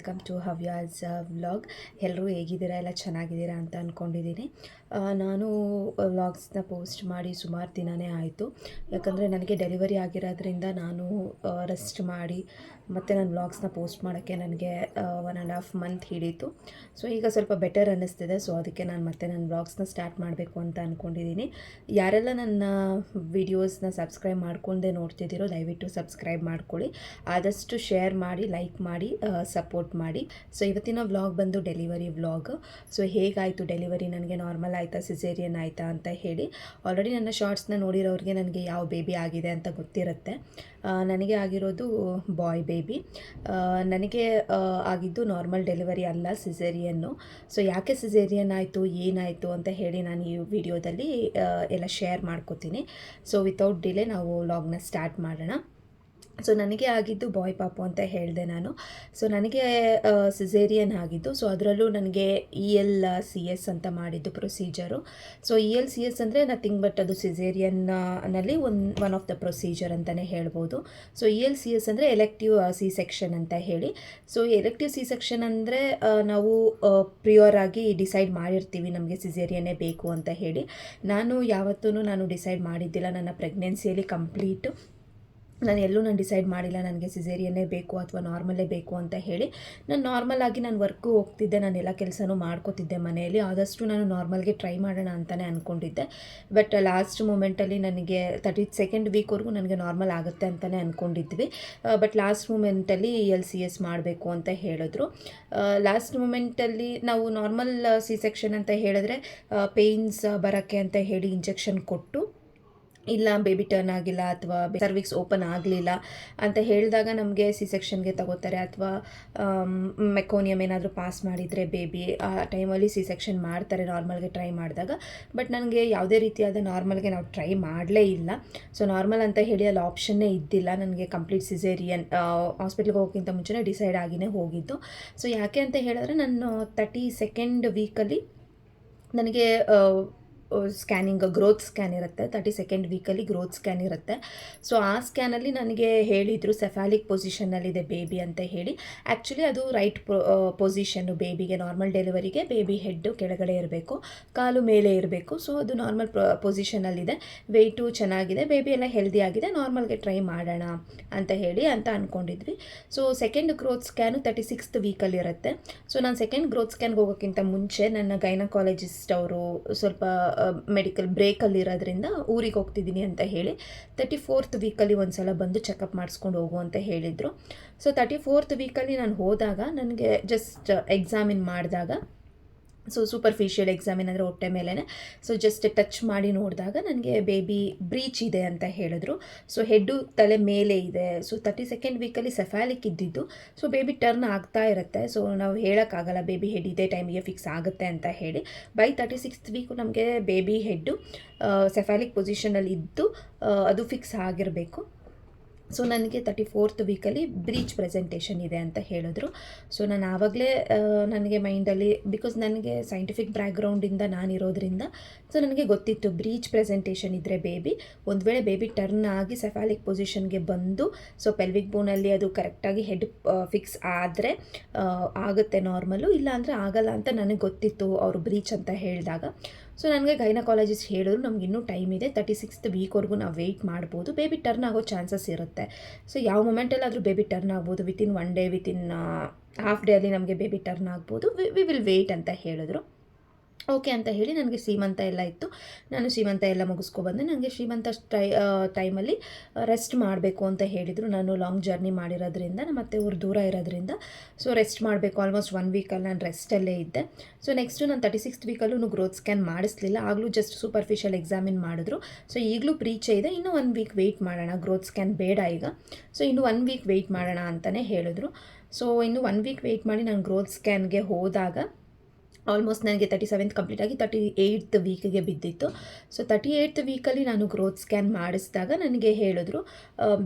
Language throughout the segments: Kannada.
Welcome to Havyas vlog. ಎಲ್ಲರೂ ಹೇಗಿದ್ದೀರಾ, ಎಲ್ಲ ಚೆನ್ನಾಗಿದ್ದೀರಾ ಅಂತ ಅಂದ್ಕೊಂಡಿದ್ದೀನಿ. ನಾನು ವ್ಲಾಗ್ಸ್ನ ಪೋಸ್ಟ್ ಮಾಡಿ ಸುಮಾರು ದಿನವೇ ಆಯಿತು. ಯಾಕಂದರೆ ನನಗೆ ಡೆಲಿವರಿ ಆಗಿರೋದ್ರಿಂದ ನಾನು ರೆಸ್ಟ್ ಮಾಡಿ ಮತ್ತು ನಾನು ವ್ಲಾಗ್ಸ್ನ ಪೋಸ್ಟ್ ಮಾಡೋಕ್ಕೆ ನನಗೆ 1.5 ಮಂತ್ ಹಿಡೀತು. ಸೊ ಈಗ ಸ್ವಲ್ಪ ಬೆಟರ್ ಅನ್ನಿಸ್ತಿದೆ. ಸೊ ಅದಕ್ಕೆ ನಾನು ಮತ್ತೆ ನನ್ನ ವ್ಲಾಗ್ಸ್ನ ಸ್ಟಾರ್ಟ್ ಮಾಡಬೇಕು ಅಂತ ಅಂದ್ಕೊಂಡಿದ್ದೀನಿ. ಯಾರೆಲ್ಲ ನನ್ನ ವಿಡಿಯೋಸ್ನ ಸಬ್ಸ್ಕ್ರೈಬ್ ಮಾಡ್ಕೊಂಡೇ ನೋಡ್ತಿದ್ದೀರೋ ದಯವಿಟ್ಟು ಸಬ್ಸ್ಕ್ರೈಬ್ ಮಾಡ್ಕೊಳ್ಳಿ. ಆದಷ್ಟು ಶೇರ್ ಮಾಡಿ, ಲೈಕ್ ಮಾಡಿ, ಸಪೋರ್ಟ್ ಮಾಡಿ. ಸೊ ಇವತ್ತಿನ ವ್ಲಾಗ್ ಬಂದು ಡೆಲಿವರಿ ವ್ಲಾಗ್. ಸೊ ಹೇಗಾಯಿತು ಡೆಲಿವರಿ, ನನಗೆ ನಾರ್ಮಲ್ ಆಯಿತಾ ಸಿಸೇರಿಯನ್ ಆಯಿತಾ ಅಂತ ಹೇಳಿ. ಆಲ್ರೆಡಿ ನನ್ನ ಶಾರ್ಟ್ಸ್ನ ನೋಡಿರೋರಿಗೆ ನನಗೆ ಯಾವ ಬೇಬಿ ಆಗಿದೆ ಅಂತ ಗೊತ್ತಿರುತ್ತೆ. ನನಗೆ ಆಗಿರೋದು ಬಾಯ್ ಬೇಬಿ. ನನಗೆ ಆಗಿದ್ದು ನಾರ್ಮಲ್ ಡೆಲಿವರಿ ಅಲ್ಲ, ಸಿಸೇರಿಯನ್ನು. ಸೊ ಯಾಕೆ ಸಿಸೇರಿಯನ್ ಆಯಿತು, ಏನಾಯಿತು ಅಂತ ಹೇಳಿ ನಾನು ಈ ವಿಡಿಯೋದಲ್ಲಿ ಎಲ್ಲ ಶೇರ್ ಮಾಡ್ಕೋತೀನಿ. ಸೊ ವಿತೌಟ್ ಡಿಲೇ ನಾವು ವ್ಲಾಗ್ನ ಸ್ಟಾರ್ಟ್ ಮಾಡೋಣ. ಸೊ ನನಗೆ ಆಗಿದ್ದು ಬಾಯ್ ಪಾಪು ಅಂತ ಹೇಳಿದೆ ನಾನು. ಸೊ ನನಗೆ ಸಿಸೇರಿಯನ್ ಆಗಿದ್ದು. ಸೊ ಅದರಲ್ಲೂ ನನಗೆ ELCS ಅಂತ ಮಾಡಿದ್ದು ಪ್ರೊಸೀಜರು. ಸೊ ELCS ಅಂದರೆ ನಥಿಂಗ್ ಬಟ್ ಅದು ಸಿಸೇರಿಯನ್ನಲ್ಲಿ ಒನ್ ಆಫ್ ದ ಪ್ರೊಸೀಜರ್ ಅಂತಲೇ ಹೇಳ್ಬೋದು. ಸೊ ELCS ಅಂದರೆ ಎಲೆಕ್ಟಿವ್ ಸಿ ಸೆಕ್ಷನ್ ಅಂತ ಹೇಳಿ. ಸೊ ಎಲೆಕ್ಟಿವ್ ಸಿ ಸೆಕ್ಷನ್ ಅಂದರೆ ನಾವು ಪ್ರಿಯೋರ್ ಆಗಿ ಡಿಸೈಡ್ ಮಾಡಿರ್ತೀವಿ ನಮಗೆ ಸಿಸೇರಿಯನ್ನೇ ಬೇಕು ಅಂತ ಹೇಳಿ. ನಾನು ಡಿಸೈಡ್ ಮಾಡಿದ್ದಿಲ್ಲ. ನನ್ನ ಪ್ರೆಗ್ನೆನ್ಸಿಯಲ್ಲಿ ಕಂಪ್ಲೀಟು ನಾನು ಡಿಸೈಡ್ ಮಾಡಿಲ್ಲ ನನಗೆ ಸಿಸೇರಿಯನ್ನೇ ಬೇಕು ಅಥವಾ ನಾರ್ಮಲ್ಲೇ ಬೇಕು ಅಂತ ಹೇಳಿ. ನಾನು ನಾರ್ಮಲಾಗಿ ನಾನು ವರ್ಕು ಹೋಗ್ತಿದ್ದೆ, ನಾನು ಎಲ್ಲ ಕೆಲಸನೂ ಮಾಡ್ಕೋತಿದ್ದೆ ಮನೆಯಲ್ಲಿ. ಆದಷ್ಟು ನಾನು ನಾರ್ಮಲ್ಗೆ ಟ್ರೈ ಮಾಡೋಣ ಅಂತಲೇ ಅಂದ್ಕೊಂಡಿದ್ದೆ. ಬಟ್ ಲಾಸ್ಟ್ ಮೂಮೆಂಟಲ್ಲಿ ನನಗೆ 32nd ವೀಕ್ವರೆಗೂ ನನಗೆ ನಾರ್ಮಲ್ ಆಗುತ್ತೆ ಅಂತಲೇ ಅಂದ್ಕೊಂಡಿದ್ವಿ. ಬಟ್ ಲಾಸ್ಟ್ ಮೂಮೆಂಟಲ್ಲಿ ELCS ಮಾಡಬೇಕು ಅಂತ ಹೇಳಿದ್ರು. ಲಾಸ್ಟ್ ಮೂಮೆಂಟಲ್ಲಿ ನಾವು ನಾರ್ಮಲ್ ಸಿ ಸೆಕ್ಷನ್ ಅಂತ ಹೇಳಿದ್ರೆ ಪೇಯ್ನ್ಸ್ ಬರೋಕ್ಕೆ ಅಂತ ಹೇಳಿ ಇಂಜೆಕ್ಷನ್ ಕೊಟ್ಟು, ಇಲ್ಲ ಬೇಬಿ ಟರ್ನ್ ಆಗಿಲ್ಲ ಅಥವಾ ಸರ್ವಿಕ್ಸ್ ಓಪನ್ ಆಗಲಿಲ್ಲ ಅಂತ ಹೇಳಿದಾಗ ನಮಗೆ ಸಿ ಸೆಕ್ಷನ್ಗೆ ತಗೋತಾರೆ. ಅಥವಾ ಮೆಕೋನಿಯಮ್ ಏನಾದರೂ ಪಾಸ್ ಮಾಡಿದರೆ ಬೇಬಿ ಆ ಟೈಮಲ್ಲಿ ಸಿ ಸೆಕ್ಷನ್ ಮಾಡ್ತಾರೆ ನಾರ್ಮಲ್ಗೆ ಟ್ರೈ ಮಾಡಿದಾಗ. ಬಟ್ ನನಗೆ ಯಾವುದೇ ರೀತಿಯಾದ ನಾರ್ಮಲ್ಗೆ ನಾವು ಟ್ರೈ ಮಾಡಲೇ ಇಲ್ಲ. ಸೊ ನಾರ್ಮಲ್ ಅಂತ ಹೇಳಿ ಅಲ್ಲಿ ಆಪ್ಷನ್ನೇ ಇದ್ದಿಲ್ಲ. ನನಗೆ ಕಂಪ್ಲೀಟ್ ಸಿಸೇರಿಯನ್ ಹಾಸ್ಪಿಟ್ಲಿಗೆ ಹೋಗೋಕ್ಕಿಂತ ಮುಂಚೆನೇ ಡಿಸೈಡ್ ಆಗಿನೇ ಹೋಗಿದ್ದು. ಸೊ ಯಾಕೆ ಅಂತ ಹೇಳಿದ್ರೆ ನಾನು 32nd ವೀಕಲ್ಲಿ ನನಗೆ ಸ್ಕ್ಯಾನಿಂಗ್ ಗ್ರೋತ್ ಸ್ಕ್ಯಾನ್ ಇರುತ್ತೆ. 32nd ವೀಕಲ್ಲಿ ಗ್ರೋತ್ ಸ್ಕ್ಯಾನ್ ಇರುತ್ತೆ. ಸೊ ಆ ಸ್ಕ್ಯಾನಲ್ಲಿ ನನಗೆ ಹೇಳಿದರು ಸೆಫಾಲಿಕ್ ಪೊಸಿಷನ್ನಲ್ಲಿದೆ ಬೇಬಿ ಅಂತ ಹೇಳಿ. ಆ್ಯಕ್ಚುಲಿ ಅದು ರೈಟ್ ಪೊಸಿಷನ್ನು ಬೇಬಿಗೆ. ನಾರ್ಮಲ್ ಡೆಲಿವರಿಗೆ ಬೇಬಿ ಹೆಡ್ಡು ಕೆಳಗಡೆ ಇರಬೇಕು, ಕಾಲು ಮೇಲೆ ಇರಬೇಕು. ಸೊ ಅದು ನಾರ್ಮಲ್ ಪೊಸಿಷನಲ್ಲಿದೆ. ವೆಯ್ಟು ಚೆನ್ನಾಗಿದೆ, ಬೇಬಿ ಎಲ್ಲ ಹೆಲ್ದಿ ಆಗಿದೆ, ನಾರ್ಮಲ್ಗೆ ಟ್ರೈ ಮಾಡೋಣ ಅಂತ ಅಂದ್ಕೊಂಡಿದ್ವಿ. So second growth scan 36th ವೀಕಲ್ಲಿ ಇರುತ್ತೆ. ಸೊ ನಾನು ಸೆಕೆಂಡ್ ಗ್ರೋತ್ ಸ್ಕ್ಯಾನ್ಗೆ ಹೋಗೋಕ್ಕಿಂತ ಮುಂಚೆ ನನ್ನ ಗೈನಕಾಲಜಿಸ್ಟ್ ಅವರು ಸ್ವಲ್ಪ ಮೆಡಿಕಲ್ ಬ್ರೇಕಲ್ಲಿ ಇರೋದ್ರಿಂದ ಊರಿಗೆ ಹೋಗ್ತಿದ್ದೀನಿ ಅಂತ ಹೇಳಿ 34th ವೀಕಲ್ಲಿ ಒಂದು ಸಲ ಬಂದು ಚೆಕಪ್ ಮಾಡಿಸ್ಕೊಂಡು ಹೋಗು ಅಂತ ಹೇಳಿದರು. ಸೊ 34th ವೀಕಲ್ಲಿ ನಾನು ಹೋದಾಗ ನನಗೆ ಜಸ್ಟ್ ಎಕ್ಸಾಮಿನ್ ಮಾಡಿದಾಗ, ಸೊ ಸೂಪರ್ಫಿಷಿಯಲ್ ಎಕ್ಸಾಮಿನ್ ಅಂದರೆ ಹೊಟ್ಟೆ ಮೇಲೇ ಸೊ ಜಸ್ಟ್ ಟಚ್ ಮಾಡಿ ನೋಡಿದಾಗ ನನಗೆ ಬೇಬಿ ಬ್ರೀಚ್ ಇದೆ ಅಂತ ಹೇಳಿದ್ರು. ಸೊ ಹೆಡ್ಡು ತಲೆ ಮೇಲೆ ಇದೆ. ಸೊ 32nd ವೀಕಲ್ಲಿ ಸೆಫಾಲಿಕ್ ಇದ್ದಿದ್ದು. ಸೊ ಬೇಬಿ ಟರ್ನ್ ಆಗ್ತಾ ಇರುತ್ತೆ. ಸೊ ನಾವು ಹೇಳೋಕ್ಕಾಗಲ್ಲ ಬೇಬಿ ಹೆಡ್ ಇದೇ ಟೈಮಿಗೆ ಫಿಕ್ಸ್ ಆಗುತ್ತೆ ಅಂತ ಹೇಳಿ. ಬೈ 36th ವೀಕು ನಮಗೆ ಬೇಬಿ ಹೆಡ್ಡು ಸೆಫಾಲಿಕ್ ಪೊಸಿಷನಲ್ಲಿ ಇದ್ದು ಅದು ಫಿಕ್ಸ್ ಆಗಿರಬೇಕು. ಸೊ ನನಗೆ 34th ವೀಕಲ್ಲಿ ಬ್ರೀಚ್ ಪ್ರೆಸೆಂಟೇಷನ್ ಇದೆ ಅಂತ ಹೇಳಿದ್ರು. ಸೊ ನಾನು ಆವಾಗಲೇ ನನಗೆ ಮೈಂಡಲ್ಲಿ, ಬಿಕಾಸ್ ನನಗೆ ಸೈಂಟಿಫಿಕ್ ಬ್ಯಾಕ್ಗ್ರೌಂಡಿಂದ ನಾನಿರೋದ್ರಿಂದ ಸೊ ನನಗೆ ಗೊತ್ತಿತ್ತು ಬ್ರೀಚ್ ಪ್ರೆಸೆಂಟೇಷನ್ ಇದ್ದರೆ ಬೇಬಿ ಒಂದು ವೇಳೆ ಬೇಬಿ ಟರ್ನ್ ಆಗಿ ಸೆಫಾಲಿಕ್ ಪೊಸಿಷನ್ಗೆ ಬಂದು ಸೊ ಪೆಲ್ವಿಕ್ ಬೋನಲ್ಲಿ ಅದು ಕರೆಕ್ಟಾಗಿ ಹೆಡ್ ಫಿಕ್ಸ್ ಆದರೆ ಆಗುತ್ತೆ ನಾರ್ಮಲು, ಇಲ್ಲ ಅಂದರೆ ಆಗಲ್ಲ ಅಂತ ನನಗೆ ಗೊತ್ತಿತ್ತು ಅವರು ಬ್ರೀಚ್ ಅಂತ ಹೇಳಿದಾಗ. ಸೊ ನನಗೆ ಗೈನಕಾಲಜಿಸ್ಟ್ ಹೇಳಿದ್ರು ನಮ್ಗೆ ಇನ್ನೂ ಟೈಮ್ ಇದೆ, 36th ವೀಕ್ವರೆಗೂ ನಾವು ವೆಯ್ಟ್ ಮಾಡ್ಬೋದು, ಬೇಬಿ ಟರ್ನ್ ಆಗೋ ಚಾನ್ಸಸ್ ಇರುತ್ತೆ. ಸೊ ಯಾವ ಮೊಮೆಂಟಲ್ಲಾದರೂ ಬೇಬಿ ಟರ್ನ್ ಆಗ್ಬೋದು, within 1 day, within half day ಅಲ್ಲಿ ನಮಗೆ ಬೇಬಿ ಟರ್ನ್ ಆಗ್ಬೋದು, ವಿ ವಿಲ್ ವೆಯ್ಟ್ ಅಂತ ಹೇಳಿದ್ರು. ಓಕೆ ಅಂತ ಹೇಳಿ ನನಗೆ ಸೀಮಂತ ಎಲ್ಲ ಇತ್ತು. ನಾನು ಸೀಮಂತ ಎಲ್ಲ ಮುಗಿಸ್ಕೊಬಂದೆ. ನನಗೆ ಶ್ರೀಮಂತ ಟೈಮಲ್ಲಿ ರೆಸ್ಟ್ ಮಾಡಬೇಕು ಅಂತ ಹೇಳಿದರು. ನಾನು ಲಾಂಗ್ ಜರ್ನಿ ಮಾಡಿರೋದ್ರಿಂದ ಮತ್ತು ಊರು ದೂರ ಇರೋದ್ರಿಂದ ಸೊ ರೆಸ್ಟ್ ಮಾಡಬೇಕು. ಆಲ್ಮೋಸ್ಟ್ 1 ವೀಕಲ್ಲಿ ನಾನು ರೆಸ್ಟಲ್ಲೇ ಇದ್ದೆ. ಸೊ ನೆಕ್ಸ್ಟು ನಾನು 36th ವೀಕಲ್ಲೂ ಗ್ರೋತ್ ಸ್ಕ್ಯಾನ್ ಮಾಡಿಸ್ಲಿಲ್ಲ. ಆಗಲೂ ಜಸ್ಟ್ ಸೂಪರ್ಫಿಷಿಯಲ್ ಎಕ್ಸಾಮಿನ್ ಮಾಡಿದ್ರು. ಸೊ ಈಗಲೂ ಬ್ರೀಚೇ ಇದೆ, ಇನ್ನೂ 1 ವೀಕ್ ವೆಯ್ಟ್ ಮಾಡೋಣ, ಗ್ರೋತ್ ಸ್ಕ್ಯಾನ್ ಬೇಡ ಈಗ, ಸೊ ಇನ್ನೂ 1 ವೀಕ್ ವೆಯ್ಟ್ ಮಾಡೋಣ ಅಂತಲೇ ಹೇಳಿದ್ರು. ಸೊ ಇನ್ನೂ 1 ವೀಕ್ ವೆಯ್ಟ್ ಮಾಡಿ ನಾನು ಗ್ರೋತ್ ಸ್ಕ್ಯಾನ್ಗೆ ಹೋದಾಗ ಆಲ್ಮೋಸ್ಟ್ ನನಗೆ 37th ಕಂಪ್ಲೀಟ್ ಆಗಿ 38th ವೀಕಿಗೆ ಬಿದ್ದಿತ್ತು. ಸೊ 38th ವೀಕಲ್ಲಿ ನಾನು ಗ್ರೋತ್ ಸ್ಕ್ಯಾನ್ ಮಾಡಿಸಿದಾಗ ನನಗೆ ಹೇಳಿದ್ರು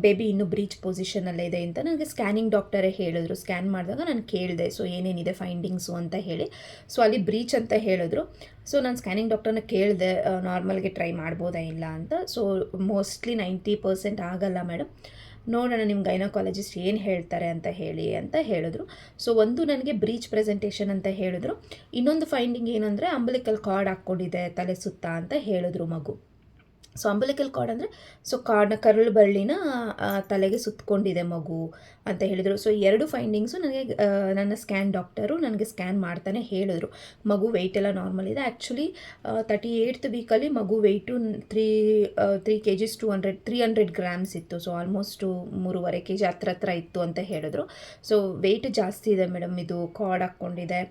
ಬೇಬಿ ಇನ್ನೂ ಬ್ರೀಚ್ ಪೊಸಿಷನಲ್ಲೇ ಇದೆ ಅಂತ. ನನಗೆ ಸ್ಕ್ಯಾನಿಂಗ್ ಡಾಕ್ಟರೇ ಹೇಳಿದ್ರು. ಸ್ಕ್ಯಾನ್ ಮಾಡಿದಾಗ ನಾನು ಕೇಳಿದೆ ಸೊ ಏನೇನಿದೆ ಫೈಂಡಿಂಗ್ಸು ಅಂತ ಹೇಳಿ. ಸೊ ಅಲ್ಲಿ ಬ್ರೀಚ್ ಅಂತ ಹೇಳಿದ್ರು. ಸೊ ನಾನು ಸ್ಕ್ಯಾನಿಂಗ್ ಡಾಕ್ಟರ್ನ ಕೇಳಿದೆ ನಾರ್ಮಲ್ಗೆ ಟ್ರೈ ಮಾಡ್ಬೋದಾ ಇಲ್ಲ ಅಂತ. ಸೊ ಮೋಸ್ಟ್ಲಿ 90% ಆಗಲ್ಲ ಮೇಡಮ್, ನೋಡೋಣ ನಿಮ್ಮ ಗೈನಕಾಲಜಿಸ್ಟ್ ಏನು ಹೇಳ್ತಾರೆ ಅಂತ ಹೇಳಿದ್ರು. ಸೊ ಒಂದು ನನಗೆ ಬ್ರೀಚ್ ಪ್ರೆಸೆಂಟೇಷನ್ ಅಂತ ಹೇಳಿದ್ರು. ಇನ್ನೊಂದು ಫೈಂಡಿಂಗ್ ಏನಂದರೆ ಅಂಬಲಿಕಲ್ ಕಾರ್ಡ್ ಹಾಕ್ಕೊಂಡಿದೆ ತಲೆ ಸುತ್ತ ಅಂತ ಹೇಳಿದ್ರು ಮಗು. ಸೊ ಅಂಬಲಿಕಲ್ ಕಾರ್ಡ್ ಅಂದರೆ ಸೊ ಕಾರ್ಡ್ನ ಕರುಳು ಬಳ್ಳಿನ ತಲೆಗೆ ಸುತ್ತಕೊಂಡಿದೆ ಮಗು ಅಂತ ಹೇಳಿದರು. ಸೊ 2 ಫೈಂಡಿಂಗ್ಸು ನನಗೆ ನನ್ನ ಸ್ಕ್ಯಾನ್ ಡಾಕ್ಟರು ನನಗೆ ಸ್ಕ್ಯಾನ್ ಮಾಡ್ತಾನೆ ಹೇಳಿದ್ರು. ಮಗು ವೆಯ್ಟ್ ಎಲ್ಲ ನಾರ್ಮಲ್ ಇದೆ. ಆ್ಯಕ್ಚುಲಿ 38th ವೀಕಲ್ಲಿ ಮಗು ವೆಯ್ಟು 3 kg 300 ಗ್ರಾಮ್ಸ್ ಇತ್ತು. ಸೊ ಆಲ್ಮೋಸ್ಟು 3.5 kg ಹತ್ರ ಇತ್ತು ಅಂತ ಹೇಳಿದ್ರು. ಸೊ ವೆಯ್ಟ್ ಜಾಸ್ತಿ ಇದೆ ಮೇಡಮ್, ಇದು ಕಾರ್ಡ್ ಹಾಕ್ಕೊಂಡಿದೆ,